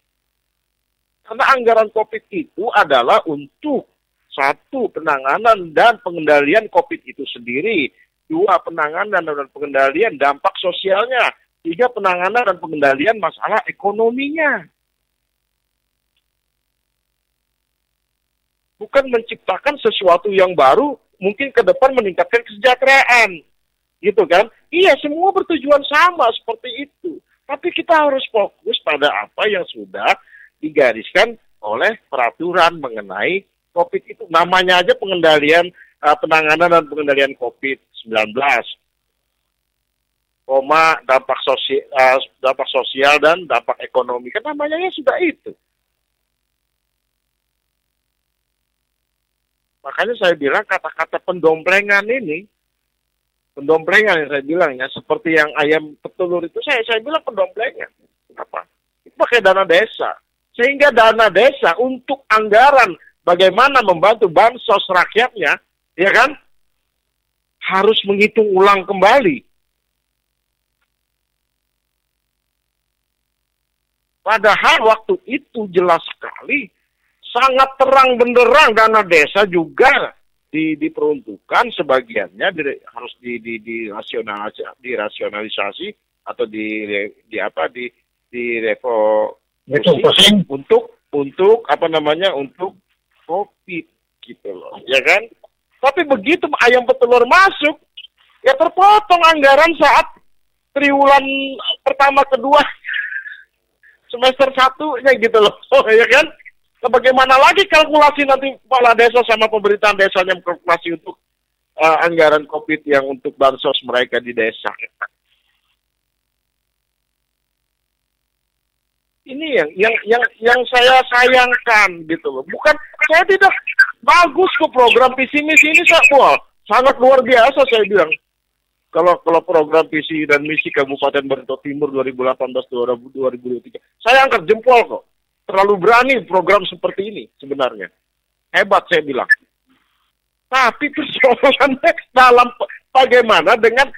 Karena anggaran COVID itu adalah untuk 1, penanganan dan pengendalian COVID itu sendiri. 2, penanganan dan pengendalian dampak sosialnya. 3, penanganan dan pengendalian masalah ekonominya. Bukan menciptakan sesuatu yang baru, mungkin ke depan meningkatkan kesejahteraan. Gitu kan? Iya, semua bertujuan sama seperti itu. Tapi kita harus fokus pada apa yang sudah digariskan oleh peraturan mengenai COVID itu. Namanya aja pengendalian, penanganan dan pengendalian COVID-19. Dampak sosial dan dampak ekonomi. Kan namanya sudah itu. Makanya saya bilang kata-kata pendomplengan ini, pendomplengan yang saya bilang ya, seperti yang ayam petelur itu, saya bilang pendomplengan. Kenapa? Itu pakai dana desa. Sehingga dana desa untuk anggaran bagaimana membantu bansos rakyatnya, ya kan, harus menghitung ulang kembali. Padahal waktu itu jelas sekali, sangat terang benderang dana desa juga diperuntukkan sebagiannya harus dirasionalisasi atau untuk COVID gitu loh, ya kan? Tapi begitu ayam petelur masuk, ya terpotong anggaran saat triwulan pertama kedua semester 1-nya gitu loh, ya kan? Nah, bagaimana lagi kalkulasi nanti kepala desa sama pemerintahan desanya kalkulasi untuk anggaran COVID yang untuk bansos mereka di desa? Ini yang saya sayangkan gitu loh. Bukan, saya tidak Bagus kok program visi misi ini, sangat luar biasa saya bilang. Kalau program visi dan misi Kabupaten Barito Timur 2018-2023, saya angkat jempol kok. Terlalu berani program seperti ini sebenarnya. Hebat saya bilang. Tapi persoalannya dalam bagaimana dengan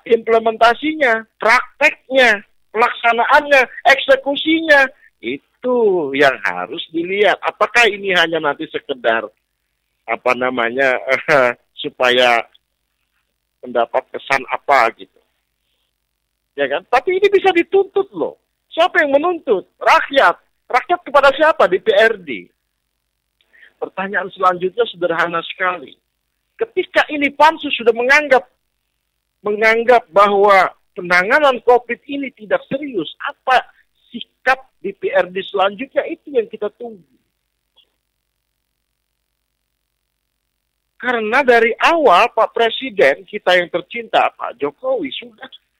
implementasinya, prakteknya, pelaksanaannya, eksekusinya. Itu yang harus dilihat. Apakah ini hanya nanti sekedar supaya mendapat kesan apa gitu. Ya kan? Tapi ini bisa dituntut loh. Siapa yang menuntut? Rakyat. Rakyat kepada siapa? DPRD. Pertanyaan selanjutnya sederhana sekali. Ketika ini Pansus sudah menganggap bahwa penanganan COVID ini tidak serius, apa sikap DPRD selanjutnya? Itu yang kita tunggu. Karena dari awal Pak Presiden kita yang tercinta Pak Jokowi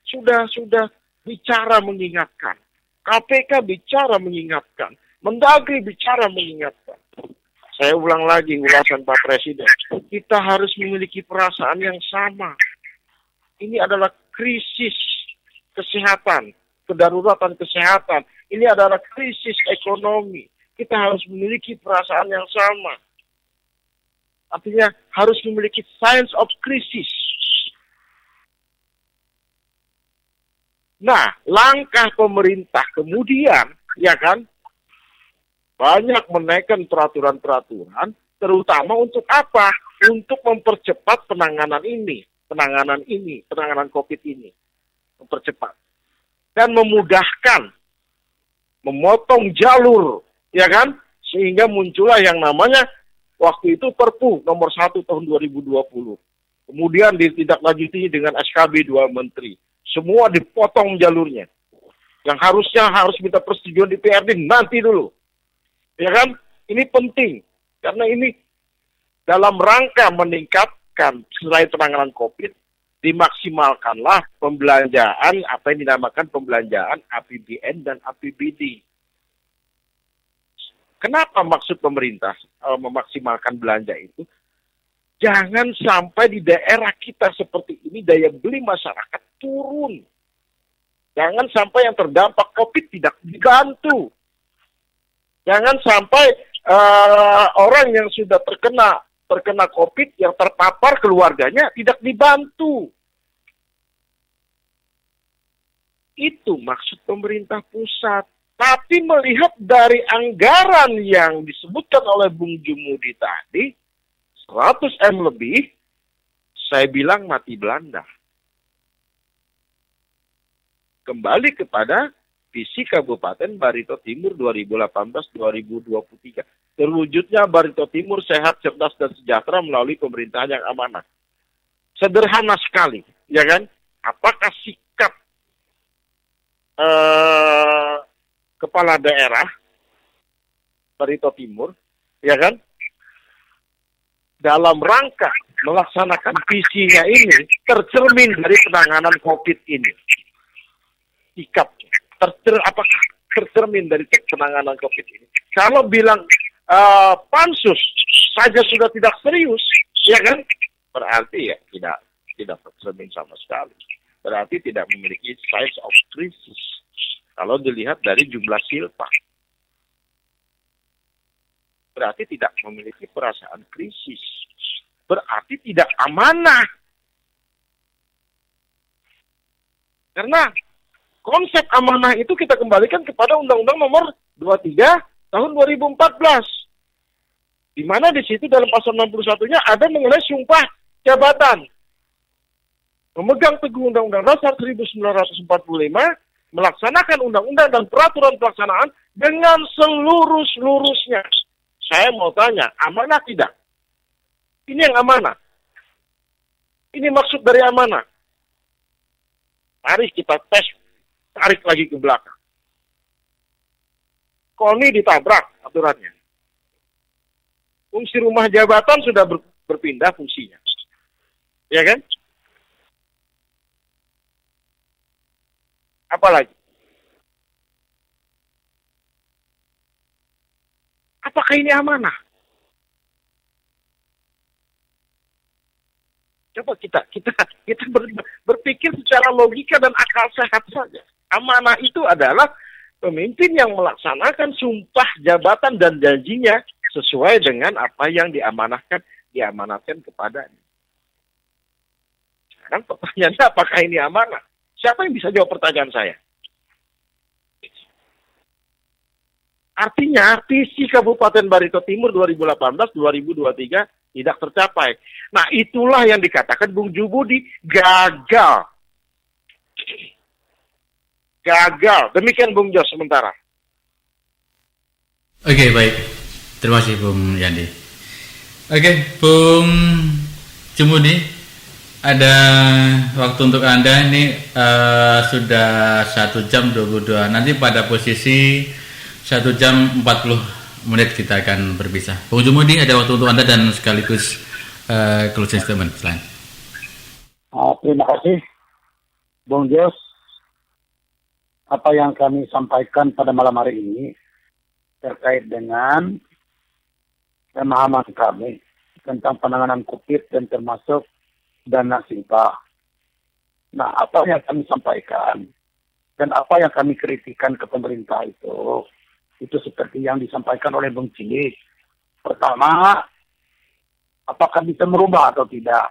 sudah bicara mengingatkan, KPK bicara mengingatkan, Mendagri bicara mengingatkan. Saya ulang lagi ulasan Pak Presiden. Kita harus memiliki perasaan yang sama. Ini adalah krisis kesehatan, kedaruratan kesehatan. Ini adalah krisis ekonomi. Kita harus memiliki perasaan yang sama. Artinya harus memiliki sense of crisis. Nah, langkah pemerintah kemudian, ya kan, banyak menaikkan peraturan-peraturan, terutama untuk apa? Untuk mempercepat penanganan COVID ini. Mempercepat. Dan memudahkan, memotong jalur, ya kan? Sehingga muncullah yang namanya, waktu itu Perpu nomor 1 tahun 2020. Kemudian ditindaklanjuti dengan SKB 2 Menteri. Semua dipotong jalurnya. Yang harus minta persetujuan DPRD nanti dulu. Ya kan? Ini penting. Karena ini dalam rangka meningkatkan selain penanganan COVID, dimaksimalkanlah pembelanjaan, apa yang dinamakan pembelanjaan APBN dan APBD. Kenapa maksud pemerintah memaksimalkan belanja itu? Jangan sampai di daerah kita seperti ini daya beli masyarakat turun. Jangan sampai yang terdampak COVID tidak dibantu. Jangan sampai orang yang sudah terkena COVID yang terpapar keluarganya tidak dibantu. Itu maksud pemerintah pusat. Tapi melihat dari anggaran yang disebutkan oleh Bung Jumudi tadi, 100 M lebih, saya bilang mati Belanda. Kembali kepada visi Kabupaten Barito Timur 2018-2023. Terwujudnya Barito Timur sehat, cerdas, dan sejahtera melalui pemerintahan yang amanah. Sederhana sekali, ya kan? Apakah sikap kepala daerah Barito Timur, ya kan, dalam rangka melaksanakan visinya ini tercermin dari penanganan COVID ini? Sikap apakah tercermin dari penanganan COVID ini? Kalau bilang Pansus saja sudah tidak serius, ya kan, berarti ya tidak tercermin sama sekali. Berarti tidak memiliki size of crisis. Kalau dilihat dari jumlah silpa, berarti tidak memiliki perasaan krisis. Berarti tidak amanah. Karena konsep amanah itu kita kembalikan kepada Undang-Undang Nomor 23 Tahun 2014. Di mana di situ dalam pasal 61-nya ada mengenai sumpah jabatan. Memegang teguh Undang-Undang Dasar 1945, melaksanakan undang-undang dan peraturan pelaksanaan dengan seluruh-seluruhnya. Saya mau tanya, amanah tidak? Ini yang amanah. Ini maksud dari amanah. Mari kita tes, tarik lagi ke belakang. KONI ditabrak aturannya. Fungsi rumah jabatan sudah berpindah fungsinya. Ya kan? Apalagi? Apakah ini amanah? Coba kita berpikir secara logika dan akal sehat saja. Amanah itu adalah pemimpin yang melaksanakan sumpah jabatan dan janjinya sesuai dengan apa yang diamanatkan kepadanya. Sekarang pertanyaannya, apakah ini amanah? Siapa yang bisa jawab pertanyaan saya? Artinya visi Kabupaten Barito Timur 2018-2023 tidak tercapai. Nah, itulah yang dikatakan Bung Jumudi gagal. Gagal. Demikian Bung Jos sementara. Oke, baik. Terima kasih Bung Yandi. Oke, Bung Jumudi, ada waktu untuk Anda ini sudah 1 jam 22. Nanti pada posisi 1 jam 40 menit kita akan berpisah. Bung Jumudi, ada waktu untuk Anda dan sekaligus closing statement. Selain. Terima kasih, Bung Jos. Apa yang kami sampaikan pada malam hari ini terkait dengan pemahaman kami tentang penanganan COVID dan termasuk dana simpah. Nah, apa yang kami sampaikan dan apa yang kami kritikan ke pemerintah itu seperti yang disampaikan oleh Bung Cili. Pertama, apakah bisa merubah atau tidak?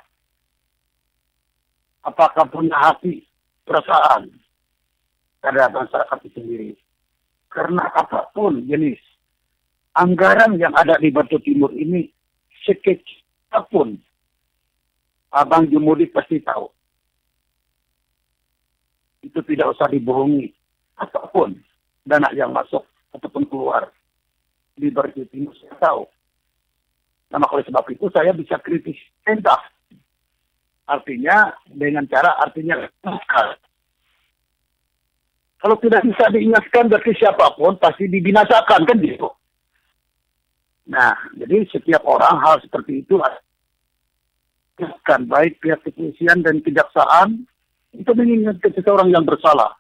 Apakah punya hati, perasaan terhadap masyarakat itu sendiri? Karena apapun jenis anggaran yang ada di Barito Timur ini, sekecil apapun, Abang Jumudi pasti tahu. Itu tidak usah dibohongi. Apapun dana yang masuk ataupun keluar di Barito Timur, saya tahu. Nah, oleh sebab itu saya bisa kritis entah. Artinya dengan cara kalau tidak bisa diingatkan berarti siapapun pasti dibinasakan, kan gitu. Nah, jadi setiap orang hal seperti itu kan baik pihak kepolisian dan kejaksaan itu mengingatkan seseorang yang bersalah.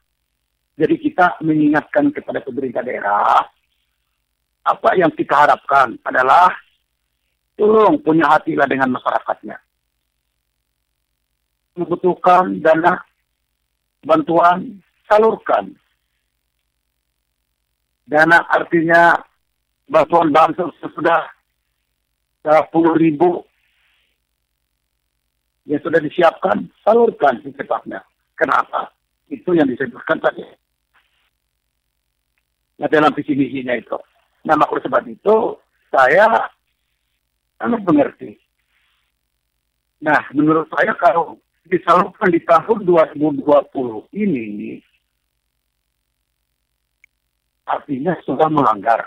Jadi kita mengingatkan kepada pemerintah daerah, apa yang kita harapkan adalah tolong punya hatilah dengan masyarakatnya. Membutuhkan dana bantuan, salurkan. Dana artinya bantuan bansos sudah 10.000 yang sudah disiapkan, salurkan secepatnya. Kenapa? Itu yang disebutkan tadi. Nah, dalam visi misinya itu. Nah, oleh sebab itu saya sangat mengerti. Nah, menurut saya kalau disalurkan di tahun 2020 ini, artinya sudah melanggar.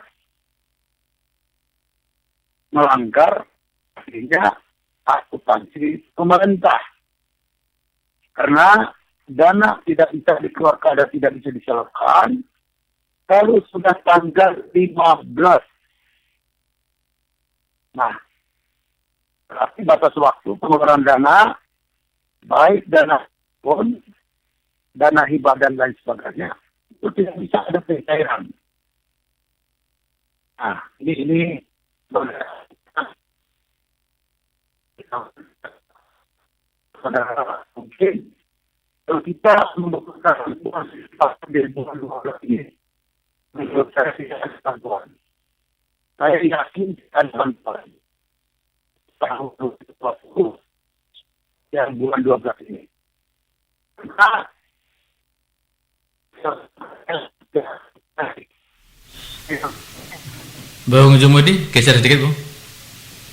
Melanggar artinya akuntansi pemerintah. Karena dana tidak bisa dikeluarkan dan tidak bisa disalurkan kalau sudah tanggal 15. Nah, berarti batas waktu pengeluaran dana, baik dana pun, dana hibah dan lain sebagainya, itu tidak bisa ada pencairan. Nah, ini mungkin kalau kita membutuhkan dari bulan 12 ini, menurut saya tidak ada bantuan. Saya yakin ada bantuan tahun 2020 yang bulan 12 ini. Nah, Bung Jumudi, geser sedikit, Bung.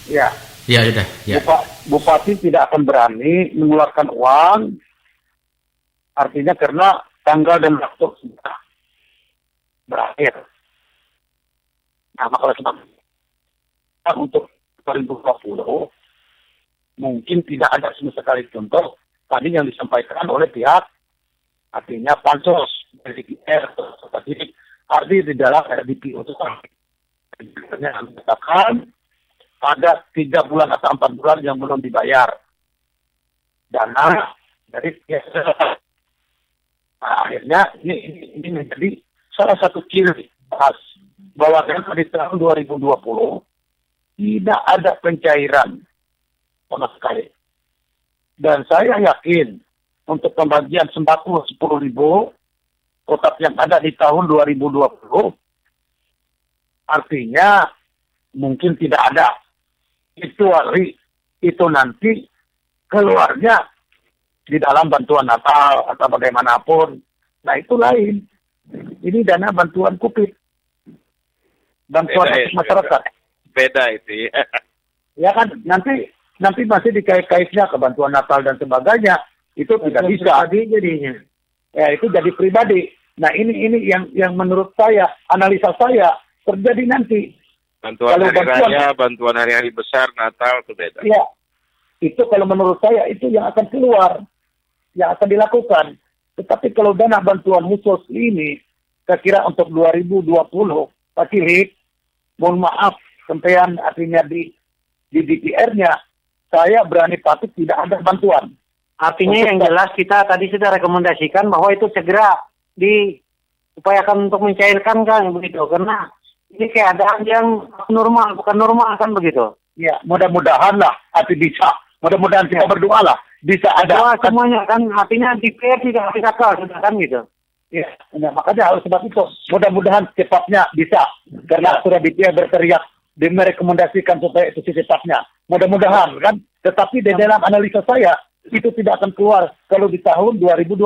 ya. Ya, sudah. Ya. Bupati tidak akan berani mengeluarkan uang, artinya karena tanggal dan waktu sudah berakhir. Nah, maka sebab untuk 2020 mungkin tidak ada sama sekali contoh tadi yang disampaikan oleh pihak, artinya pansos dari DPR atau artinya di dalam RDPO itu mengatakan ada 3 bulan atau 4 bulan yang belum dibayar dana dari akhirnya ini menjadi salah satu ciri khas bahwa di tahun 2020 tidak ada pencairan sama sekali. Dan saya yakin untuk pembagian sembako 10.000 kotak yang ada di tahun 2020, artinya mungkin tidak ada. Kecuali itu nanti keluarnya di dalam bantuan Natal atau bagaimanapun. Nah itu lain. Ini dana bantuan COVID. Bantuan Beda, untuk masyarakat. Beda itu ya. Ya kan, nanti masih dikait-kaitnya ke bantuan Natal dan sebagainya. Itu tidak bisa. Jadinya. Ya itu jadi pribadi. Nah ini yang menurut saya, analisa saya terjadi nanti. Bantuan Kalau hari bantuan- raya, bantuan hari-hari besar, Natal itu beda. Ya, itu kalau menurut saya itu yang akan keluar, yang akan dilakukan. Tetapi kalau dana bantuan khusus ini, saya kira untuk 2020, Pak Cilik, mohon maaf, sampean artinya di DPR-nya, saya berani patut tidak ada bantuan. Artinya yang jelas kita tadi sudah rekomendasikan bahwa itu segera diupayakan untuk mencairkan kan begitu. Karena ini keadaan yang normal, bukan normal kan begitu. Ya, mudah-mudahan lah, arti bisa. Mudah-mudahan kita berdoa lah, bisa ada. Doa semuanya kan artinya DPR tidak gagal sudah kan gitu. Ya, nah, makanya harus sebab itu. Mudah-mudahan cepatnya bisa. Karena sudah DPR berteriak, merekomendasikan supaya itu secepatnya. Mudah-mudahan kan. Tetapi di dalam analisa saya, itu tidak akan keluar kalau di tahun 2020.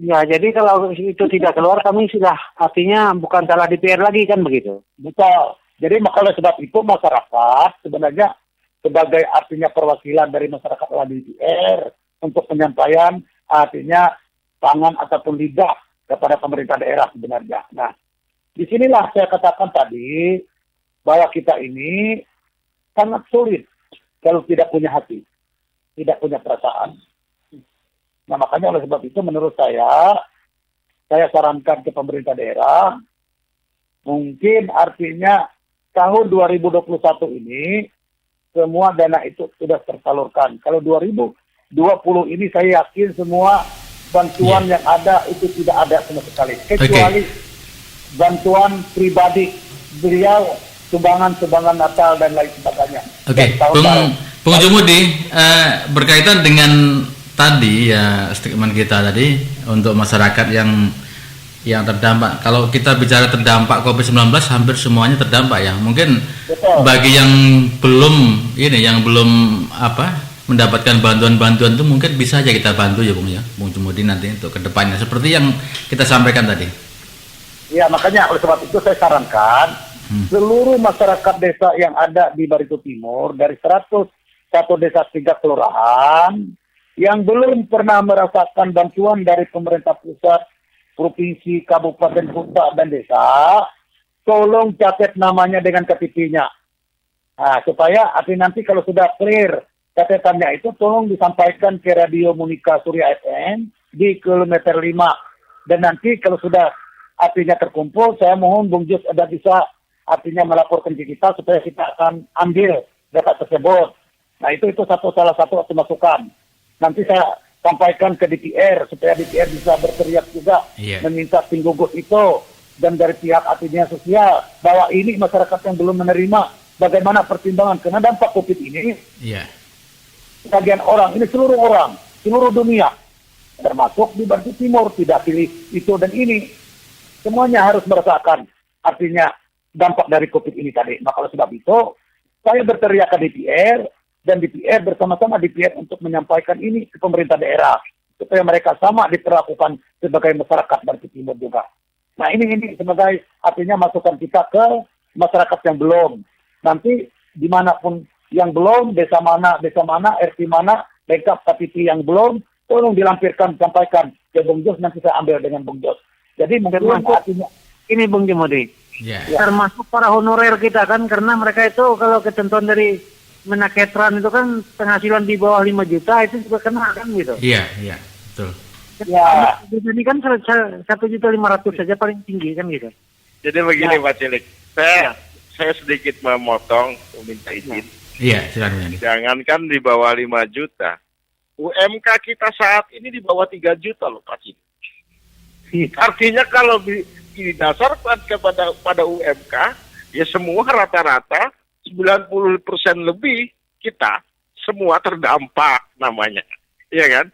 Ya, jadi kalau itu tidak keluar kami sudah artinya bukan salah DPR lagi kan begitu. Betul. Jadi makanya sebab itu masyarakat sebenarnya sebagai artinya perwakilan dari masyarakat adalah DPR untuk penyampaian artinya pangan ataupun lidah kepada pemerintah daerah sebenarnya. Nah, disinilah saya katakan tadi bahwa kita ini sangat sulit kalau tidak punya hati, tidak punya perasaan. Nah, makanya oleh sebab itu menurut saya sarankan ke pemerintah daerah, mungkin artinya tahun 2021 ini semua dana itu sudah tersalurkan. Kalau 2020 ini saya yakin semua bantuan yang ada itu tidak ada sama sekali. Kecuali bantuan pribadi beliau, sumbangan Natal dan lain sebagainya. Oke, Bung Jumudi, berkaitan dengan tadi ya statement kita tadi untuk masyarakat yang terdampak. Kalau kita bicara terdampak COVID-19 hampir semuanya terdampak ya. Mungkin Betul. bagi yang belum mendapatkan bantuan-bantuan itu mungkin bisa aja kita bantu ya Bung Jumudi nanti untuk kedepannya seperti yang kita sampaikan tadi. Ya, makanya oleh sebab itu saya sarankan seluruh masyarakat desa yang ada di Barito Timur dari 101 desa 3 kelurahan yang belum pernah merasakan bantuan dari pemerintah pusat, provinsi, kabupaten, kota, dan desa, tolong catat namanya dengan KTP-nya. Nah, supaya nanti kalau sudah clear catatannya itu, tolong disampaikan ke Radio Monika Surya FM di kilometer 5. Dan nanti kalau sudah artinya terkumpul, saya mohon Bung Jus ada bisa artinya melaporkan ke kita supaya kita akan ambil data tersebut. Nah, itu salah satu masukan. Nanti saya sampaikan ke DPR supaya DPR bisa berteriak juga meminta tim gugus itu dan dari pihak artinya sosial bahwa ini masyarakat yang belum menerima bagaimana pertimbangan karena dampak COVID ini. Sebagian orang, ini seluruh orang, seluruh dunia termasuk di Barito Timur tidak pilih itu dan ini semuanya harus merasakan artinya dampak dari COVID ini tadi. Maka oleh sebab itu saya berteriak ke DPR dan DPR bersama-sama DPR untuk menyampaikan ini ke pemerintah daerah supaya mereka sama diperlakukan sebagai masyarakat Barito Timur juga. Nah ini sebagai artinya masukan kita ke masyarakat yang belum. Nanti dimanapun yang belum, desa mana, RT mana, lengkap KTP yang belum, tolong dilampirkan, sampaikan ke Bung Jos, nanti saya ambil dengan Bung Jos. Jadi mungkin artinya ini Bung Jumudi. Termasuk para honorer kita kan karena mereka itu kalau ketentuan dari Menaketran itu kan penghasilan di bawah 5 juta itu juga kena kan gitu. Iya, betul. Ya. Ini kan 1.500.000 saja paling tinggi kan gitu. Jadi begini Pak Cilik, saya sedikit memotong, meminta izin. Iya, silakan. Jangankan di bawah 5 juta, UMK kita saat ini di bawah 3 juta loh Pak Cilik. Artinya kalau didasarkan pada UMK, ya semua rata-rata 90% lebih kita semua terdampak namanya. Iya kan?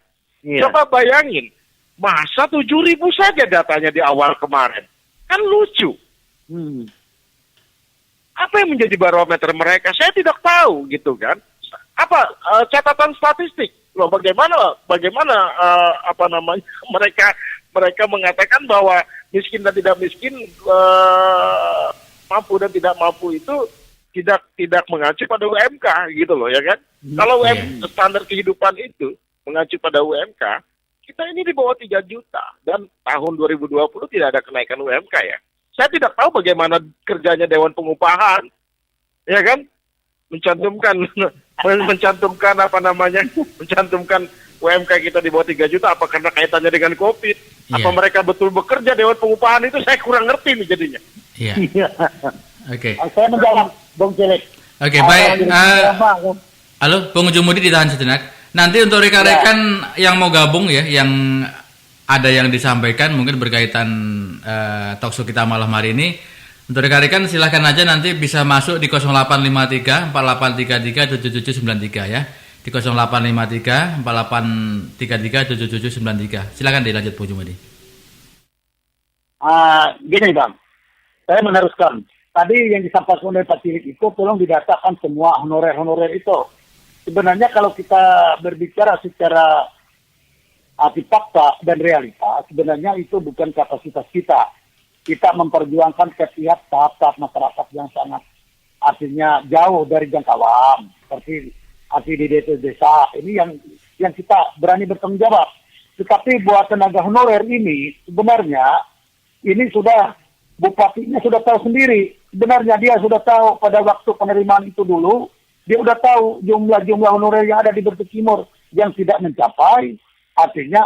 Iya. Coba bayangin, masa 7.000 saja datanya di awal kemarin. Kan lucu. Hmm. Apa yang menjadi barometer mereka? Saya tidak tahu gitu kan. Apa catatan statistik? Loh bagaimana apa namanya mereka mengatakan bahwa miskin dan tidak miskin, mampu dan tidak mampu itu tidak mengacu pada UMK gitu loh ya kan. Kalau standar kehidupan itu mengacu pada UMK, kita ini di bawah 3 juta dan tahun 2020 tidak ada kenaikan UMK ya. Saya tidak tahu bagaimana kerjanya Dewan Pengupahan, ya kan? Mencantumkan apa namanya? Mencantumkan UMK kita di bawah 3 juta apa karena kaitannya dengan COVID? Apa mereka betul bekerja Dewan Pengupahan itu saya kurang ngerti nih jadinya. Iya. Oke. Saya menjawab, Bung Cilik. Oke, baik. Halo, pengunjung mudik ditahan sejenak. Nanti untuk rekan-rekan yang mau gabung ya, yang ada yang disampaikan mungkin berkaitan talkshow kita malam hari ini. Untuk rekan-rekan silahkan aja nanti bisa masuk di 0853 4833 7793 ya. Di 0853 4833 7793. Silakan dilanjut Bu Jumadi. Gini Bang, saya meneruskan. Tadi yang disampaikan oleh Pak Cilik itu tolong didatakan semua honorer-honorer itu. Sebenarnya kalau kita berbicara secara arti fakta dan realita, sebenarnya itu bukan kapasitas kita. Kita memperjuangkan setiap tahap-tahap masyarakat yang sangat artinya jauh dari jangkauan, seperti arti di desa-desa. Ini yang kita berani bertanggung jawab. Tetapi buat tenaga honorer ini, sebenarnya ini sudah bupatinya sudah tahu sendiri. Sebenarnya dia sudah tahu pada waktu penerimaan itu dulu, dia sudah tahu jumlah honorer yang ada di Brebes Timur yang tidak mencapai, artinya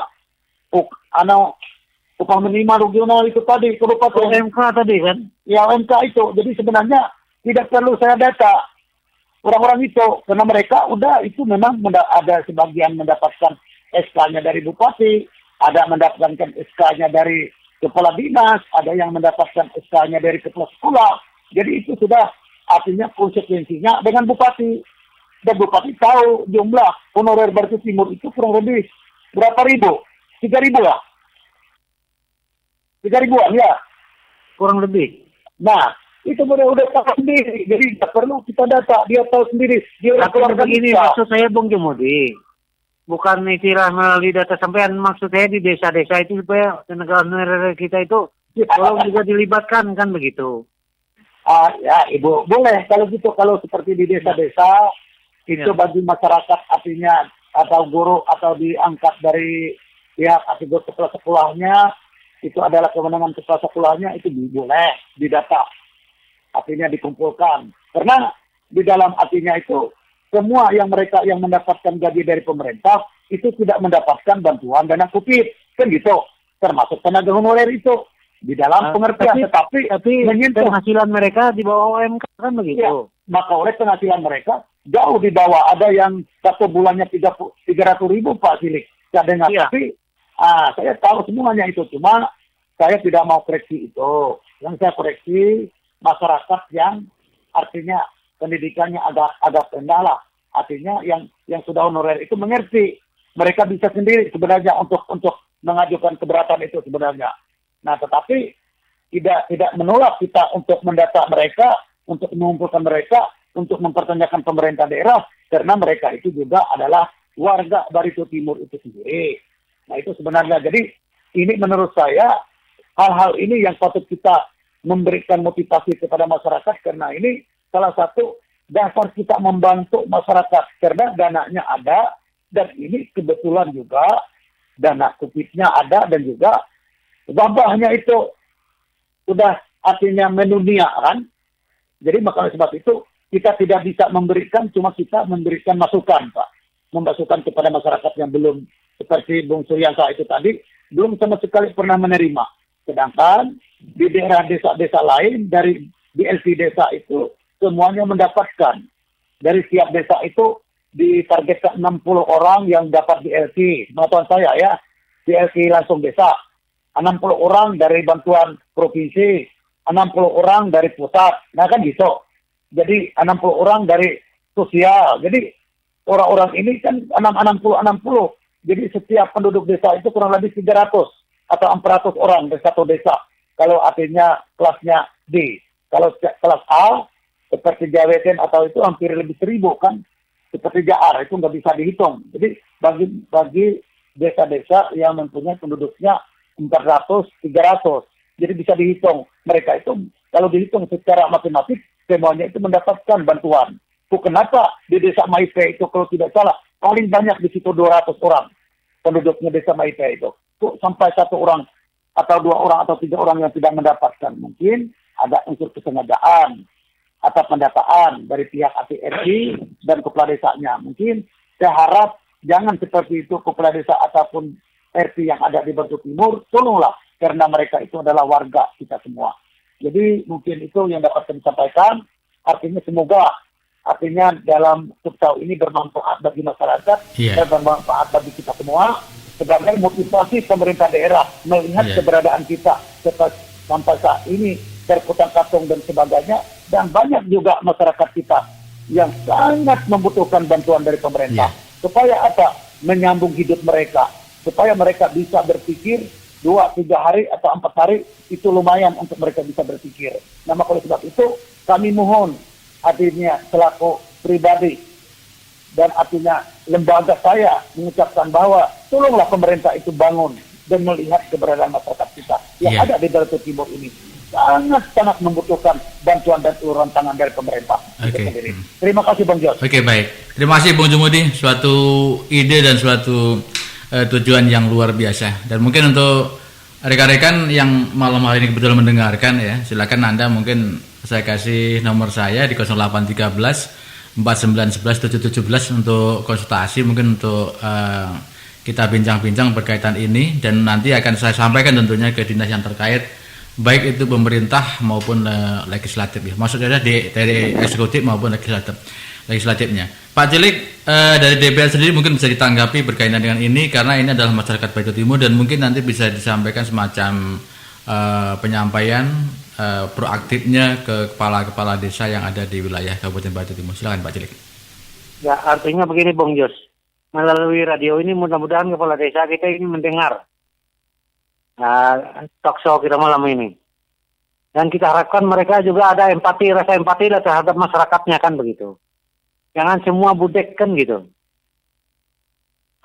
upah minimal regional itu tadi, kabupaten UMK tadi kan? ya UMK itu. Jadi sebenarnya tidak perlu saya data orang-orang itu, karena mereka udah itu memang ada sebagian mendapatkan SK-nya dari bupati, ada mendapatkan SK-nya dari kepala dinas, ada yang mendapatkan SK-nya dari kepala sekolah. Jadi itu sudah artinya konsekuensinya dengan bupati. Dan bupati tahu jumlah honorer Brebes Timur itu kurang lebih berapa ribu? 3.000 lah. 3.000-an ya. Kurang lebih. Nah, itu udah tahu sendiri. Jadi tidak perlu kita data. Dia tahu sendiri. Dia Tapi begini maksud saya Bung Jumudi. Bukan istilah melalui data sampean, maksud saya di desa-desa itu supaya tenaga honorer kita itu tolong juga dilibatkan kan begitu. Ya Ibu, boleh kalau gitu, kalau seperti di desa-desa itu bagi masyarakat artinya atau guru atau diangkat dari pihak akibat kepala sekolahnya, itu adalah kewenangan kepala sekolahnya, itu boleh didata, artinya dikumpulkan. Karena di dalam artinya itu semua yang mereka yang mendapatkan gaji dari pemerintah itu tidak mendapatkan bantuan dana COVID, kan gitu, termasuk tenaga honorer itu di dalam pengertian, tetapi menyentuh penghasilan mereka di bawah UMK kan begitu. Ya, maka oleh penghasilan mereka jauh di bawah. Ada yang satu bulannya 300.000 Pak Cilik. Saya dengar, tapi saya tahu semuanya itu. Cuma saya tidak mau koreksi itu. Yang saya koreksi masyarakat yang artinya pendidikannya agak rendah lah. Artinya yang sudah honorer itu mengerti. Mereka bisa sendiri sebenarnya untuk mengajukan keberatan itu sebenarnya. Nah, tetapi tidak menolak kita untuk mendata mereka, untuk mengumpulkan mereka, untuk mempertanyakan pemerintah daerah, karena mereka itu juga adalah warga Barito Timur itu sendiri. Nah, itu sebenarnya. Jadi, ini menurut saya, hal-hal ini yang patut kita memberikan motivasi kepada masyarakat, karena ini salah satu dasar kita membantu masyarakat, karena dananya ada, dan ini kebetulan juga dana COVID-nya ada, dan juga wabahnya itu sudah artinya mendunia kan. Jadi maka sebab itu kita tidak bisa memberikan, cuma kita memberikan masukan Pak. Memasukkan kepada masyarakat yang belum, seperti Bung Suryansa itu tadi, belum sama sekali pernah menerima. Sedangkan di daerah desa-desa lain, dari BLT desa itu semuanya mendapatkan. Dari setiap desa itu ditargetkan 60 orang yang dapat BLT. Pengetahuan saya ya, BLT langsung desa. 60 orang dari bantuan provinsi, 60 orang dari pusat. Nah kan gitu. Jadi 60 orang dari sosial. Jadi orang-orang ini kan 60. Jadi setiap penduduk desa itu kurang lebih 300 atau 400 orang dari satu desa. Kalau artinya kelasnya D. Kalau kelas A, seperti Jaweten atau itu hampir lebih 1.000 kan. Seperti JR itu nggak bisa dihitung. Jadi bagi desa-desa yang mempunyai penduduknya 400, 300. Jadi bisa dihitung. Mereka itu kalau dihitung secara matematik, semuanya itu mendapatkan bantuan. Kenapa di desa Maipe itu kalau tidak salah, paling banyak di situ 200 orang penduduknya desa Maipe itu. Sampai 1 orang atau 2 orang atau 3 orang yang tidak mendapatkan. Mungkin ada unsur kesengajaan atau pendataan dari pihak APRD dan kepala desanya. Mungkin saya harap jangan seperti itu kepala desa ataupun RT yang ada di Batu Timur, tolonglah karena mereka itu adalah warga kita semua. Jadi mungkin itu yang dapat kami sampaikan. Artinya semoga dalam Tuksau ini bermanfaat bagi masyarakat dan bermanfaat bagi kita semua sebagai motivasi pemerintah daerah melihat keberadaan kita sampai saat ini terkutang-katung dan sebagainya, dan banyak juga masyarakat kita yang sangat membutuhkan bantuan dari pemerintah supaya apa? Menyambung hidup mereka, supaya mereka bisa berpikir 2-3 hari atau 4 hari itu lumayan untuk mereka bisa berpikir. Nah, maka oleh sebab itu kami mohon artinya selaku pribadi dan artinya lembaga saya mengucapkan bahwa tolonglah pemerintah itu bangun dan melihat keberadaan masyarakat kita yang ada di Batu Timur ini sangat membutuhkan bantuan dan uluran tangan dari pemerintah. Terima kasih Bang Jos. Baik. Terima kasih Bung Jumudi, suatu ide dan suatu tujuan yang luar biasa. Dan mungkin untuk rekan-rekan yang malam hari ini kebetulan mendengarkan ya, silakan Anda mungkin saya kasih nomor saya di 0813 4911 717 untuk konsultasi, mungkin untuk kita bincang-bincang berkaitan ini, dan nanti akan saya sampaikan tentunya ke dinas yang terkait, baik itu pemerintah maupun legislatif ya. Maksudnya dari eksekutif maupun legislatifnya. Pak Cilik, dari DPR sendiri mungkin bisa ditanggapi berkaitan dengan ini, karena ini adalah masyarakat Batu Timur dan mungkin nanti bisa disampaikan semacam penyampaian proaktifnya ke kepala-kepala desa yang ada di wilayah Kabupaten Batu Timur. Silakan Pak Cilik. Ya, artinya begini Bung Jos. Melalui radio ini mudah-mudahan kepala desa kita ini mendengar talkshow kita malam ini. Dan kita harapkan mereka juga ada empati, rasa empati terhadap masyarakatnya kan begitu. Jangan semua budek kan gitu.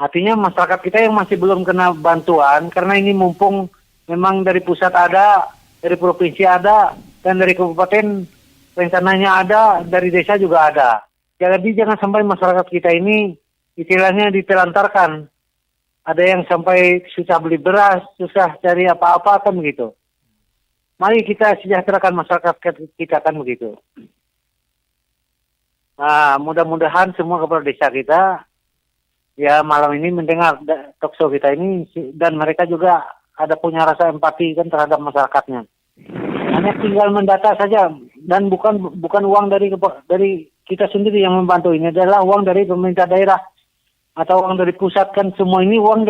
Artinya masyarakat kita yang masih belum kena bantuan, karena ini mumpung memang dari pusat ada, dari provinsi ada, dan dari kabupaten rencananya ada, dari desa juga ada. Jadi jangan sampai masyarakat kita ini istilahnya ditelantarkan. Ada yang sampai susah beli beras, susah cari apa-apa kan begitu. Mari kita sejahterakan masyarakat kita kan begitu. Nah, mudah-mudahan semua kepala desa kita ya malam ini mendengar talkshow kita ini, dan mereka juga ada punya rasa empati kan terhadap masyarakatnya. Hanya tinggal mendata saja, dan bukan uang dari kita sendiri yang membantu, ini adalah uang dari pemerintah daerah atau uang dari pusat kan, semua ini uang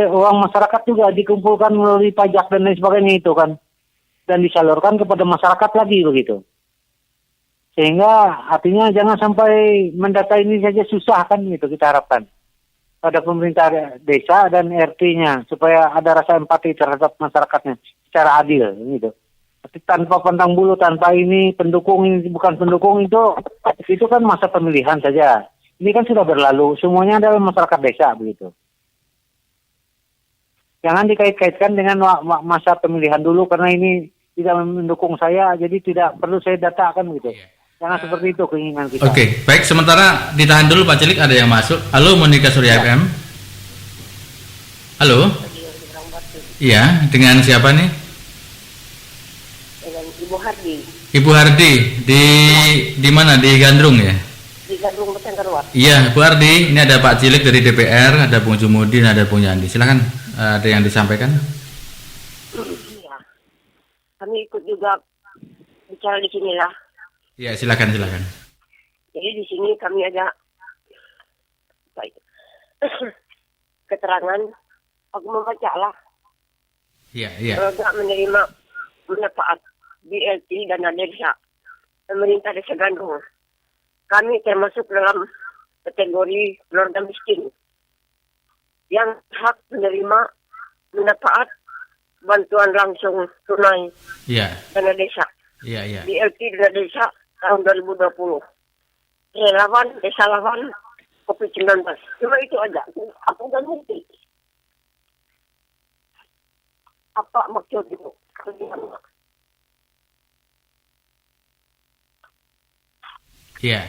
masyarakat juga dikumpulkan melalui pajak dan lain sebagainya itu kan, dan disalurkan kepada masyarakat lagi begitu. Sehingga artinya jangan sampai mendata ini saja susah kan gitu, kita harapkan pada pemerintah desa dan RT-nya supaya ada rasa empati terhadap masyarakatnya secara adil gitu. Tapi tanpa pandang bulu, tanpa ini pendukung ini bukan pendukung, itu kan masa pemilihan saja. Ini kan sudah berlalu, semuanya adalah masyarakat desa begitu. Jangan dikait-kaitkan dengan masa pemilihan dulu, karena ini tidak mendukung saya, jadi tidak perlu saya datakan gitu. Jangan seperti itu keinginan kita. Oke, baik, sementara ditahan dulu Pak Cilik, ada yang masuk. Halo, Monika Surya FM. Halo. Iya, dengan siapa nih? Dengan Ibu Hardi. Ibu Hardi, di mana? Di Gandrung ya? Di Gandrung Betenggerwat. Iya, Bu Hardi, ini ada Pak Cilik dari DPR, ada Bung Jumudi, ada Bung Yandi. Silakan, ada yang disampaikan. Iya. Kami ikut juga bicara di sini lah. Iya, silakan. Jadi di sini kami ada keterangan, aku membaca lah. Iya. Tidak menerima manfaat BLT dana desa pemerintah desa Gandrung. Kami termasuk dalam kategori keluarga miskin. yang hak menerima manfaat bantuan langsung tunai Iya. dana desa. Iya. BLT dana desa tahun 2020. Relawan, desa lawan, COVID-19. Cuma itu aja. Aku nggak ngerti. Apa maksud itu? Iya.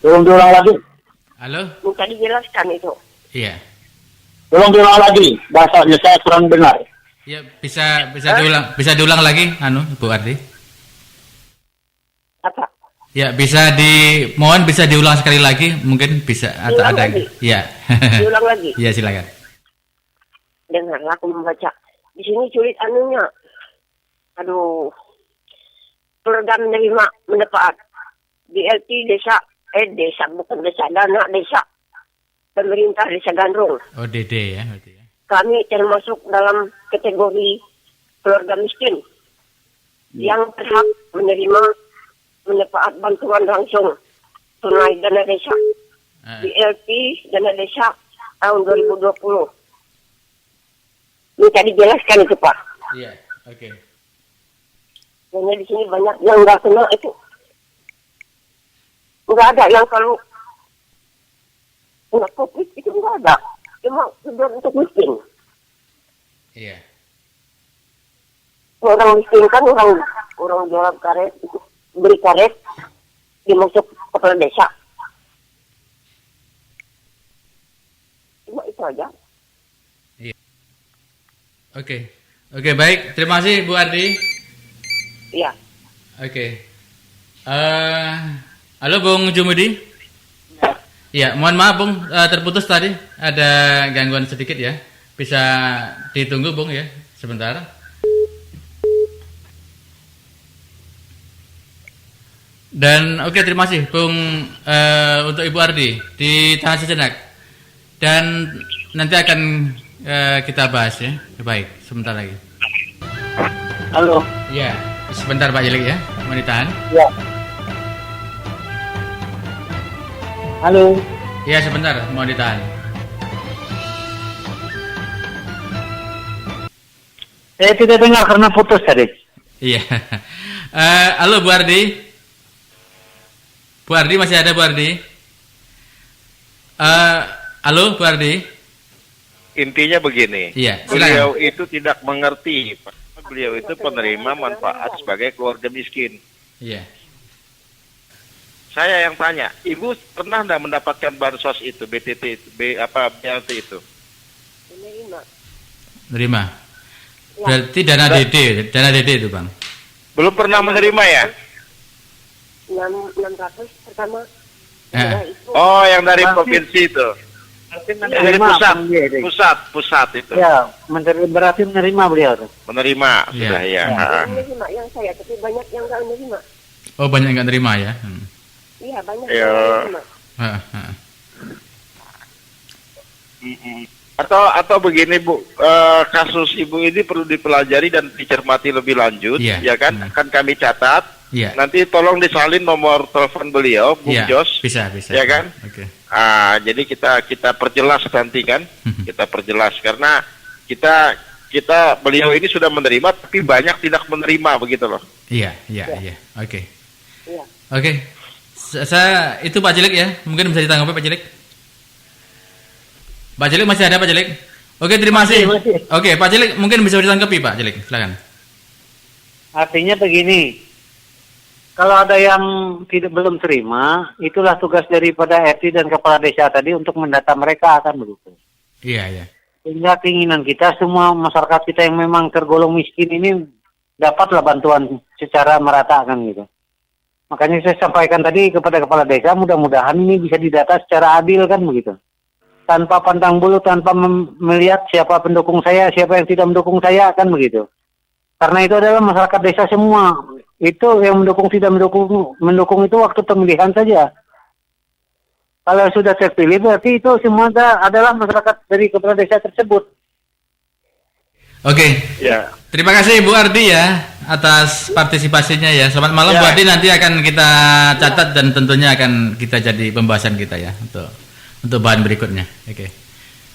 Tolong diulang lagi. Halo? Minta dijelaskan itu. Iya. Tolong diulang lagi. Bahasanya saya kurang benar. Ya, bisa diulang lagi Bu Ardi. Apa? Ya, mohon bisa diulang sekali lagi, mungkin bisa atau Diulang ada. lagi? Ya. Diulang lagi. Ya, silakan. Dengarlah aku membaca. Di sini sulit anunya. Aduh. Program menerima manfaat. BLT desa bukan desa, dana desa. Pemerintah Desa Gandrung. Oh, DD ya berarti ya. Kami termasuk dalam kategori keluarga miskin yang berhak menerima manfaat bantuan langsung tunai dana desa. BLT dana desa tahun 2020. Minta dijelaskan itu, Pak. Iya, oke. Karena di sini banyak yang nggak kena itu. Nggak ada yang kalau kena COVID itu nggak ada. Cuma sudah untuk miskin. Iya. Orang miskin kan orang jualan karet, beli karet, dimasuk kepala desa. Cuma itu aja. Oke, baik. Terima kasih Bu Ardi. Iya. Oke. Halo Bung Jumudi. Ya, mohon maaf Bung, terputus tadi. Ada gangguan sedikit ya. Bisa ditunggu Bung ya, sebentar. Dan oke, terima kasih Bung untuk Ibu Ardi. Ditahan sejenak. Dan nanti akan kita bahas ya. Baik, sebentar lagi. Halo. Ya, sebentar Pak Jelik ya. Mau ditahan? Ya. Halo. Ya, sebentar, mau ditahan. Saya tidak dengar karena putus tadi. Iya. Halo Bu Ardi. Bu Ardi masih ada Bu Ardi? Halo Bu Ardi. Intinya begini, Iya, beliau itu tidak mengerti. Beliau itu penerima manfaat sebagai keluarga miskin. Iya. Saya yang tanya, Ibu pernah tidak mendapatkan bansos itu, BTT, BLT itu? Menerima. Berarti dana DD itu Bang. Belum pernah menerima ya? 600 pertama. Oh, yang dari provinsi itu. Dari pusat itu. Ya, berarti menerima beliau tuh. Menerima sudah ya. Menerima yang saya, tapi banyak yang nggak menerima. Oh, banyak nggak terima ya? Iya, banyak yang nggak menerima. Atau begini Bu, kasus Ibu ini perlu dipelajari dan dicermati lebih lanjut, ya kan? Akan kami catat. Nanti tolong disalin nomor telepon beliau, Bung Jos. Bisa. Ya kan? Oke. Jadi kita perjelas nanti kan, kita perjelas karena kita beliau ini sudah menerima, tapi banyak tidak menerima begitu loh. Iya. Oke. Oke. Saya itu Pak Jelik ya, mungkin bisa ditanggapi Pak Jelik. Pak Jelik masih ada Pak Jelik? Oke, terima kasih. Oke, Pak Jelik mungkin bisa ditanggapi Pak Jelik, silakan. Artinya begini, kalau ada yang belum terima, itulah tugas daripada RT dan kepala desa tadi untuk mendata mereka, akan begitu. Iya. Sehingga keinginan kita semua masyarakat kita yang memang tergolong miskin ini dapatlah bantuan secara merata kan gitu. Makanya saya sampaikan tadi kepada kepala desa, mudah-mudahan ini bisa didata secara adil kan begitu. Tanpa pandang bulu, tanpa melihat siapa pendukung saya, siapa yang tidak mendukung saya, kan begitu. Karena itu adalah masyarakat desa semua. Itu yang mendukung tidak mendukung itu waktu pemilihan saja. Kalau sudah terpilih berarti itu semua adalah masyarakat dari kepala desa tersebut. Oke. Ya. Terima kasih Bu Ardi ya atas partisipasinya ya. Selamat malam Bu Ardi, nanti akan kita catat dan tentunya akan kita jadi pembahasan kita ya untuk bahan berikutnya. Oke.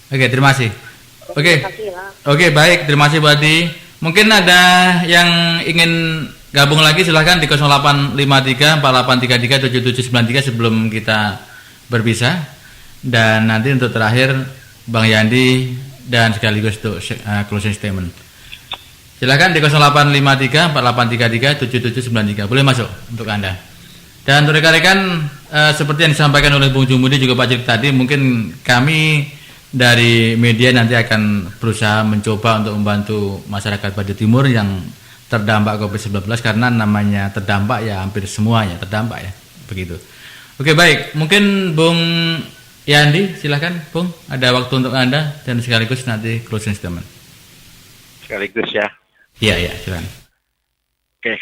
Oke, terima kasih. Oke. Terima kasih ya. Oke, baik. Terima kasih Bu Adi. Mungkin ada yang ingin gabung lagi, silahkan di 0853 4833 7793 sebelum kita berpisah. Dan nanti untuk terakhir Bang Yandi dan sekaligus untuk closing statement. Silahkan di 0853 4833 7793. Boleh masuk untuk Anda. Dan untuk rekan-rekan seperti yang disampaikan oleh Bung Jumudi juga Pak Cik tadi, mungkin kami dari media nanti akan berusaha mencoba untuk membantu masyarakat Bajo Timur yang terdampak COVID-19, karena namanya terdampak ya hampir semuanya terdampak ya, begitu. Oke, baik, mungkin Bung Yandi silahkan Bung, ada waktu untuk Anda dan sekaligus nanti closing statement. Sekaligus ya. Iya, silakan. Oke.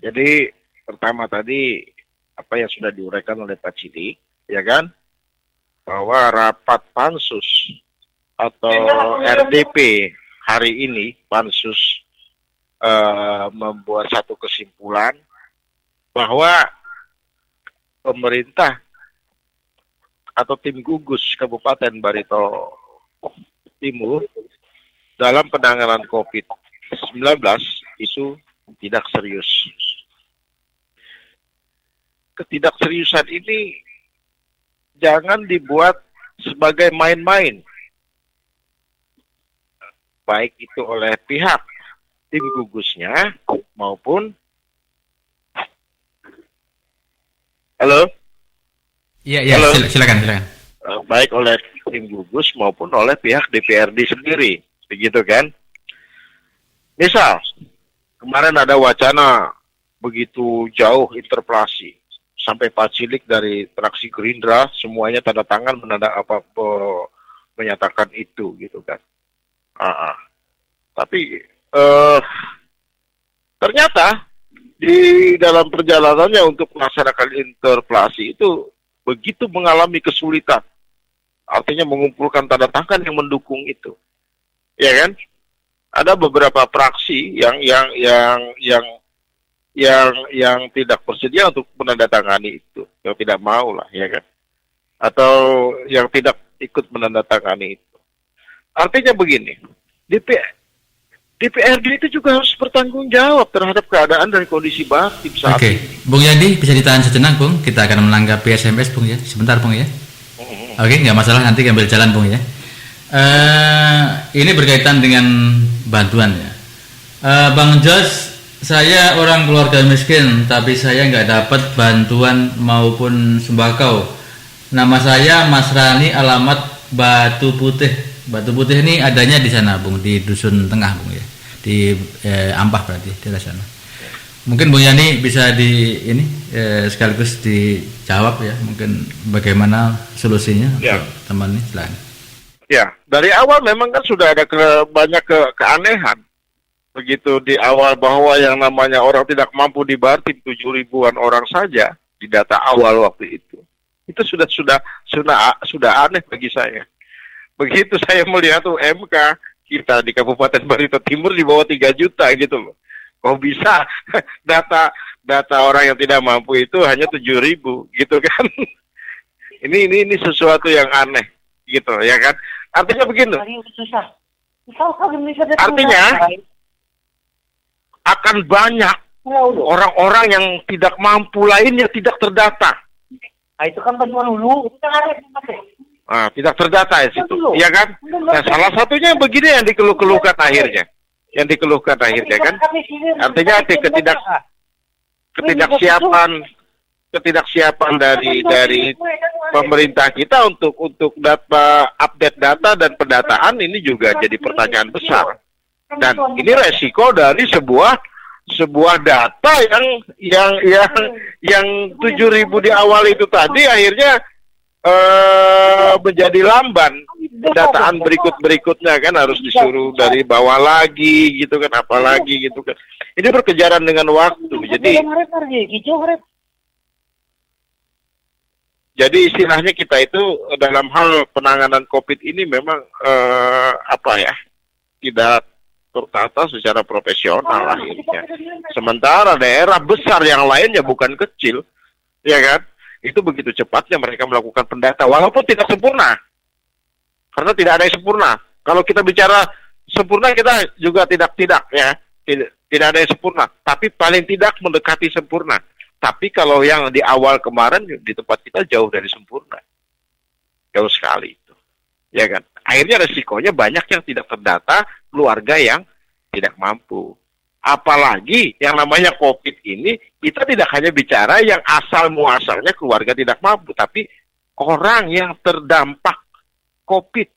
Jadi pertama tadi apa yang sudah diuraikan oleh Pak Cidi, ya kan? Bahwa rapat pansus atau RDP hari ini pansus membuat satu kesimpulan bahwa pemerintah atau tim gugus Kabupaten Barito Timur dalam penanganan COVID-19 itu tidak serius. Ketidakseriusan ini jangan dibuat sebagai main-main, baik itu oleh pihak tim gugusnya maupun silakan. Baik oleh tim gugus maupun oleh pihak DPRD sendiri, begitu kan? Misal kemarin ada wacana begitu jauh interpelasi sampai Pak Cilik dari fraksi Gerindra semuanya tanda tangan menyatakan itu gitu kan. Tapi ternyata di dalam perjalanannya untuk melaksanakan interpelasi itu begitu mengalami kesulitan. Artinya mengumpulkan tanda tangan yang mendukung itu. Ya kan? Ada beberapa fraksi yang tidak bersedia untuk menandatangani itu, yang tidak mau lah, ya kan, atau yang tidak ikut menandatangani itu. Artinya begini, DPRD itu juga harus bertanggung jawab terhadap keadaan dan kondisi batin saat ini. Bung Yandi bisa ditahan sejenak Bung, kita akan menanggapi SMS Bung ya, sebentar Bung ya. Oke, nggak masalah, nanti ambil jalan Bung ya. Ini berkaitan dengan bantuan ya, Bang Jos. Saya orang keluarga miskin, tapi saya nggak dapat bantuan maupun sembako. Nama saya Mas Rani, alamat Batu Putih. Batu Putih ini adanya di sana, Bung, di Dusun Tengah, Bung ya, di Ampah berarti di sana. Mungkin Bung Yani bisa sekaligus dijawab ya, mungkin bagaimana solusinya ya. Teman ini, silakan. Ya, dari awal memang kan sudah ada banyak keanehan. Begitu di awal bahwa yang namanya orang tidak mampu dibantu 7.000-an orang saja di data awal waktu itu sudah aneh bagi saya. Begitu saya melihat UMK kita di Kabupaten Barito Timur di bawah 3 juta gitu loh. Kok bisa data orang yang tidak mampu itu hanya 7.000 gitu kan? Ini sesuatu yang aneh gitu ya kan? Artinya begini. Artinya akan banyak orang-orang yang tidak mampu lainnya tidak terdata. Itu kan bantuan hulu, itu kan ada tidak terdata ya situ, ya kan? Nah, salah satunya begini yang dikeluhkan akhirnya, kan? Artinya ketidaksiapan dari pemerintah kita untuk update data dan pendataan ini juga jadi pertanyaan besar. Dan ini resiko dari sebuah data yang 7.000 di awal itu tadi akhirnya menjadi lamban. Pendataan berikutnya kan harus disuruh dari bawah lagi gitu kan, apalagi gitu kan. Ini berkejaran dengan waktu. Jadi istilahnya kita itu dalam hal penanganan COVID ini memang tidak tertata secara profesional akhirnya. Sementara daerah besar yang lainnya bukan kecil, ya kan? Itu begitu cepatnya mereka melakukan pendata, walaupun tidak sempurna. Karena tidak ada yang sempurna. Kalau kita bicara sempurna, kita juga tidak ya. Tidak ada yang sempurna. Tapi paling tidak mendekati sempurna. Tapi kalau yang di awal kemarin di tempat kita jauh dari sempurna. Jauh sekali itu. Ya kan? Akhirnya resikonya banyak yang tidak terdata, keluarga yang tidak mampu. Apalagi yang namanya COVID ini, kita tidak hanya bicara yang asal muasalnya keluarga tidak mampu, tapi orang yang terdampak COVID.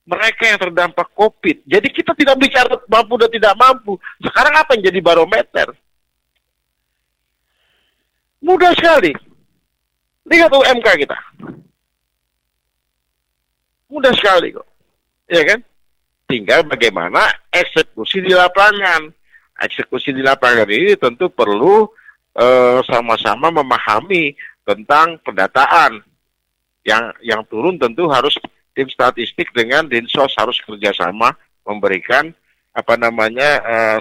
Mereka yang terdampak COVID. Jadi kita tidak bicara mampu dan tidak mampu. Sekarang apa yang jadi barometer? Mudah sekali. Lihat UMK kita. Mudah sekali kok. Ya kan? Tinggal bagaimana eksekusi di lapangan. Eksekusi di lapangan ini tentu perlu sama-sama memahami tentang pendataan. Yang turun tentu harus tim statistik dengan Dinsos harus kerjasama memberikan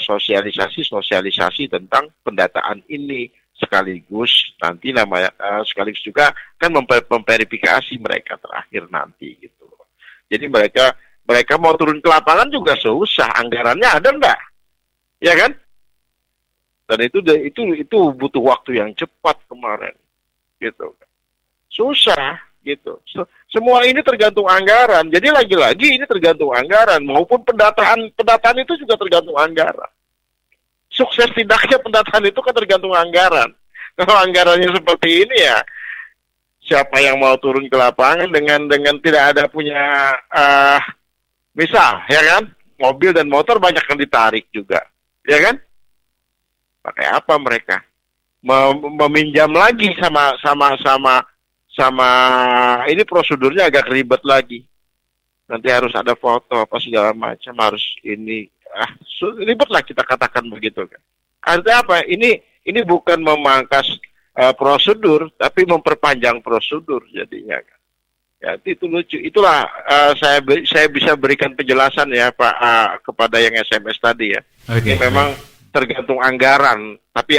sosialisasi tentang pendataan ini. Sekaligus nanti sekaligus juga kan memverifikasi mereka terakhir nanti gitu. Jadi mereka mau turun ke lapangan juga susah, anggarannya ada enggak? Ya kan? Dan itu butuh waktu yang cepat kemarin. Gitu. Susah gitu. Semua ini tergantung anggaran. Jadi lagi-lagi ini tergantung anggaran maupun pendataan itu juga tergantung anggaran. Sukses tidaknya pendataan itu kan tergantung anggaran. Kalau anggarannya seperti ini ya, siapa yang mau turun ke lapangan dengan tidak ada punya misal, ya kan? Mobil dan motor banyak yang ditarik juga, ya kan? Pakai apa mereka? Meminjam lagi sama ini prosedurnya agak ribet lagi. Nanti harus ada foto apa segala macam, harus ini. Ribet lah kita katakan begitu kan. Artinya apa? Ini bukan memangkas prosedur, tapi memperpanjang prosedur jadinya kan. Ya itu lucu. Itulah saya bisa berikan penjelasan ya Pak kepada yang SMS tadi ya. Okay. Ini memang tergantung anggaran, tapi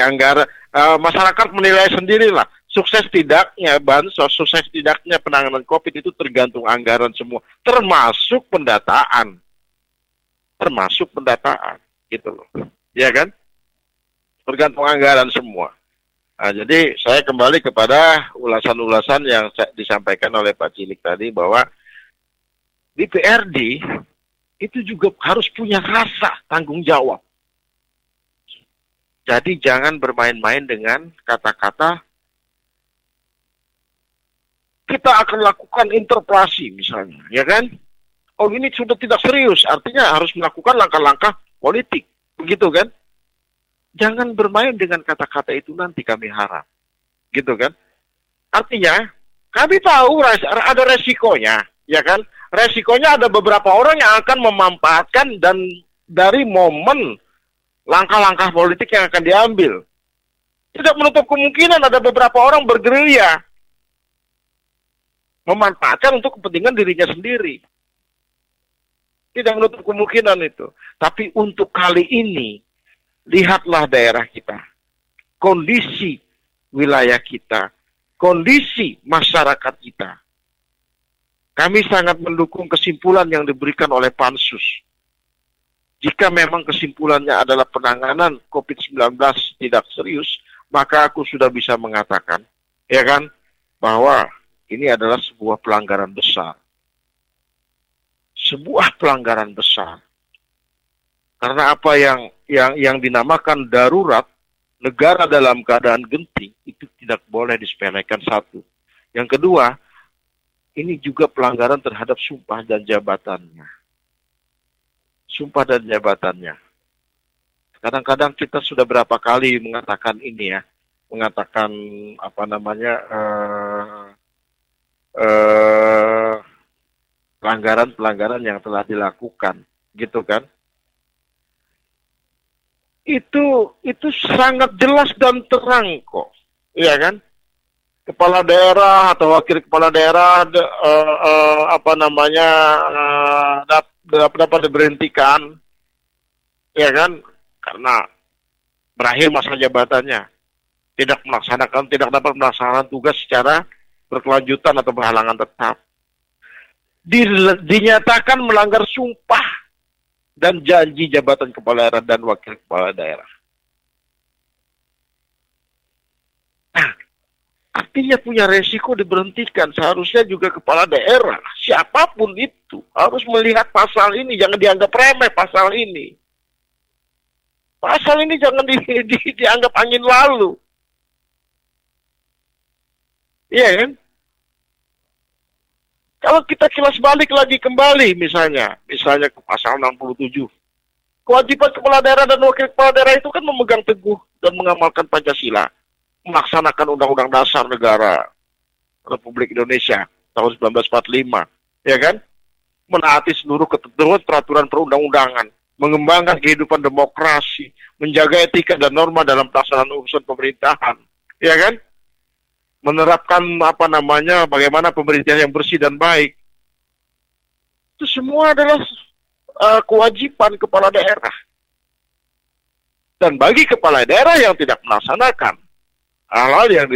masyarakat menilai sendirilah. Sukses tidaknya bansos, sukses tidaknya penanganan COVID itu tergantung anggaran semua, termasuk pendataan. Gitu loh. Ya kan? Tergantung anggaran semua. Nah, jadi saya kembali kepada ulasan-ulasan yang disampaikan oleh Pak Cilik tadi bahwa di PRD itu juga harus punya rasa tanggung jawab. Jadi jangan bermain-main dengan kata-kata kita akan lakukan interpelasi misalnya, ya kan? Oh ini sudah tidak serius, artinya harus melakukan langkah-langkah politik, begitu kan? Jangan bermain dengan kata-kata itu nanti kami harap, gitu kan? Artinya kami tahu ada resikonya, ya kan? Resikonya ada beberapa orang yang akan memanfaatkan dan dari momen langkah-langkah politik yang akan diambil. Tidak menutup kemungkinan ada beberapa orang bergerilya memanfaatkan untuk kepentingan dirinya sendiri. Tidak menutup kemungkinan itu. Tapi untuk kali ini, lihatlah daerah kita. Kondisi wilayah kita. Kondisi masyarakat kita. Kami sangat mendukung kesimpulan yang diberikan oleh Pansus. Jika memang kesimpulannya adalah penanganan COVID-19 tidak serius, maka aku sudah bisa mengatakan, ya kan, bahwa ini adalah sebuah pelanggaran besar. Sebuah pelanggaran besar. Karena apa yang dinamakan darurat, negara dalam keadaan genting, itu tidak boleh disepelekan satu. Yang kedua, ini juga pelanggaran terhadap sumpah dan jabatannya. Sumpah dan jabatannya. Kadang-kadang kita sudah berapa kali mengatakan ini ya, mengatakan pelanggaran-pelanggaran yang telah dilakukan, gitu kan? Itu sangat jelas dan terang kok, iya kan? Kepala daerah atau wakil kepala daerah dapat diberhentikan, ya kan? Karena berakhir masa jabatannya, tidak dapat melaksanakan tugas secara berkelanjutan atau berhalangan tetap. dinyatakan melanggar sumpah dan janji jabatan kepala daerah dan wakil kepala daerah. Nah, artinya punya resiko diberhentikan. Seharusnya juga kepala daerah, siapapun itu, harus melihat pasal ini. Jangan dianggap remeh pasal ini. Pasal ini jangan dianggap angin lalu. Iya kan? Kalau kita kilas balik lagi kembali misalnya ke pasal 67. Kewajiban kepala daerah dan wakil kepala daerah itu kan memegang teguh dan mengamalkan Pancasila. Melaksanakan Undang-Undang Dasar Negara Republik Indonesia tahun 1945. Ya kan? Menaati seluruh ketentuan peraturan perundang-undangan. Mengembangkan kehidupan demokrasi. Menjaga etika dan norma dalam pelaksanaan urusan pemerintahan. Ya kan? Menerapkan bagaimana pemerintahan yang bersih dan baik. Itu semua adalah kewajiban kepala daerah. Dan bagi kepala daerah yang tidak melaksanakan hal-hal yang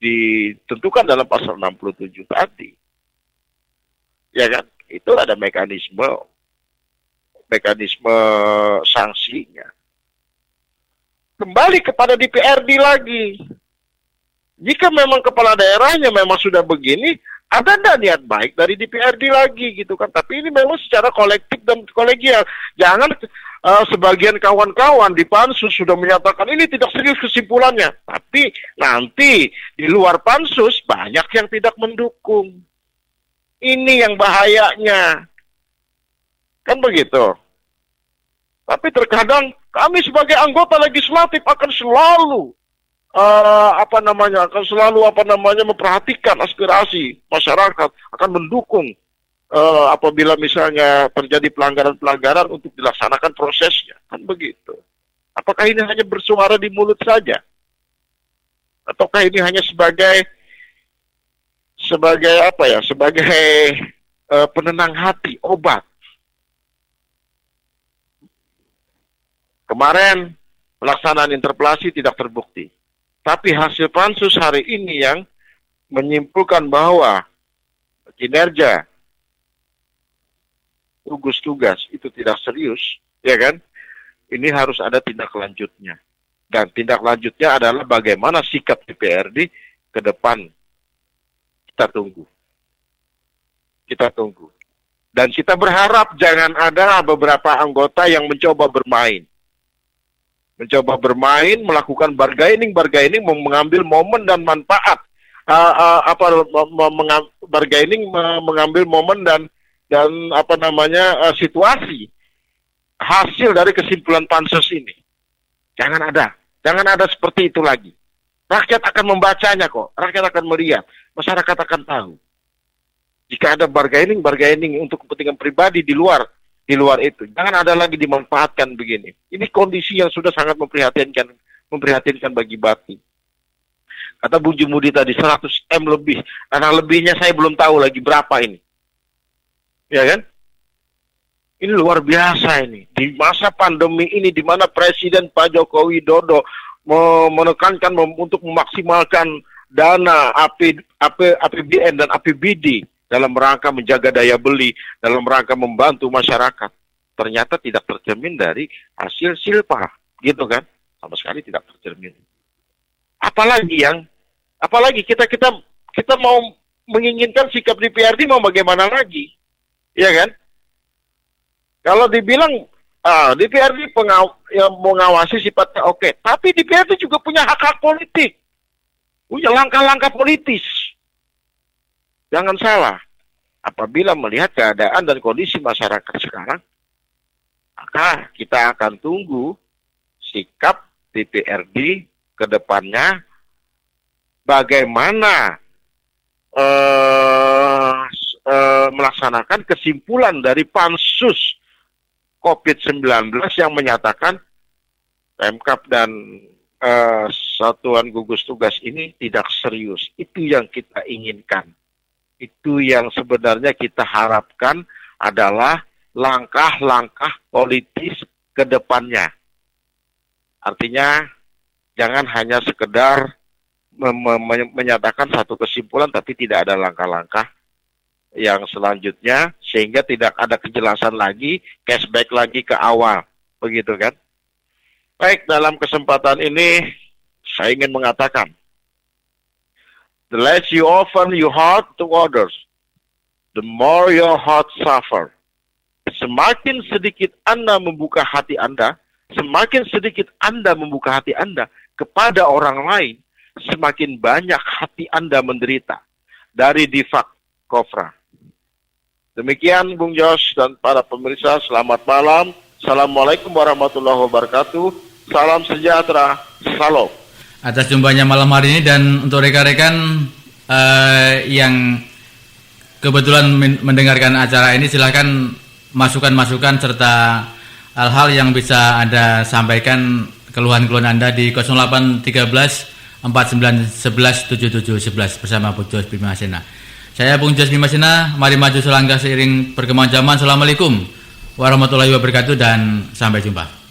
ditentukan dalam pasal 67 tadi, ya kan, itu ada mekanisme sanksinya. Kembali kepada DPRD lagi. Jika memang kepala daerahnya memang sudah begini, ada niat baik dari DPRD lagi gitu kan. Tapi ini memang secara kolektif dan kolegial. Jangan sebagian kawan-kawan di Pansus sudah menyatakan ini tidak serius kesimpulannya. Tapi nanti di luar Pansus banyak yang tidak mendukung. Ini yang bahayanya. Kan begitu. Tapi terkadang kami sebagai anggota legislatif akan selalu memperhatikan aspirasi masyarakat, akan mendukung apabila misalnya terjadi pelanggaran-pelanggaran untuk dilaksanakan prosesnya, kan begitu. Apakah ini hanya bersuara di mulut saja? Ataukah ini hanya sebagai penenang hati, obat? Kemarin pelaksanaan interpelasi tidak terbukti. Tapi hasil Pansus hari ini yang menyimpulkan bahwa kinerja gugus tugas itu tidak serius, ya kan? Ini harus ada tindak lanjutnya. Dan tindak lanjutnya adalah bagaimana sikap DPRD ke depan. Kita tunggu. Dan kita berharap jangan ada beberapa anggota yang mencoba bermain, melakukan bargaining, mengambil momen dan manfaat, mengambil momen dan situasi hasil dari kesimpulan Pansus ini. Jangan ada seperti itu lagi. Rakyat akan membacanya kok, rakyat akan melihat, masyarakat akan tahu. Jika ada bargaining untuk kepentingan pribadi di luar itu, jangan ada lagi dimanfaatkan begini. Ini kondisi yang sudah sangat memprihatinkan bagi Bati. Kata Bu Jumudi tadi 100 M lebih, karena lebihnya saya belum tahu lagi berapa ini. Ya kan? Ini luar biasa ini. Di masa pandemi ini, di mana Presiden Pak Joko Widodo menekankan untuk memaksimalkan dana APBN dan APBD dalam rangka menjaga daya beli, dalam rangka membantu masyarakat, ternyata tidak tercermin dari hasil silpa, gitu kan? Sama sekali tidak tercermin. Apalagi kita mau menginginkan sikap DPRD mau bagaimana lagi, ya kan? Kalau dibilang DPRD mengawasi sifatnya oke, tapi DPRD juga punya hak-hak politik, punya langkah-langkah politis. Jangan salah, apabila melihat keadaan dan kondisi masyarakat sekarang, maka kita akan tunggu sikap DPRD ke depannya bagaimana melaksanakan kesimpulan dari Pansus COVID-19 yang menyatakan Pemkab dan satuan gugus tugas ini tidak serius. Itu yang kita inginkan. Itu yang sebenarnya kita harapkan adalah langkah-langkah politis ke depannya. Artinya jangan hanya sekedar menyatakan satu kesimpulan tapi tidak ada langkah-langkah yang selanjutnya sehingga tidak ada kejelasan lagi, cashback lagi ke awal, begitu kan? Baik, dalam kesempatan ini saya ingin mengatakan, the less you open your heart to others, the more your heart suffer. Semakin sedikit Anda membuka hati Anda, semakin sedikit Anda membuka hati Anda kepada orang lain, semakin banyak hati Anda menderita. Dari Difak Kofra. Demikian Bung Jos dan para pemirsa, selamat malam. Assalamualaikum warahmatullahi wabarakatuh. Salam sejahtera. Salam. Atas jumpanya malam hari ini, dan untuk rekan-rekan yang kebetulan mendengarkan acara ini, silahkan masukan-masukan serta hal-hal yang bisa Anda sampaikan, keluhan-keluhan Anda di 0813 4911 7711 bersama Bung Jos Bimasena. Saya Bung Jos Bimasena, mari maju selangkah seiring perkembangan zaman. Assalamualaikum warahmatullahi wabarakatuh dan sampai jumpa.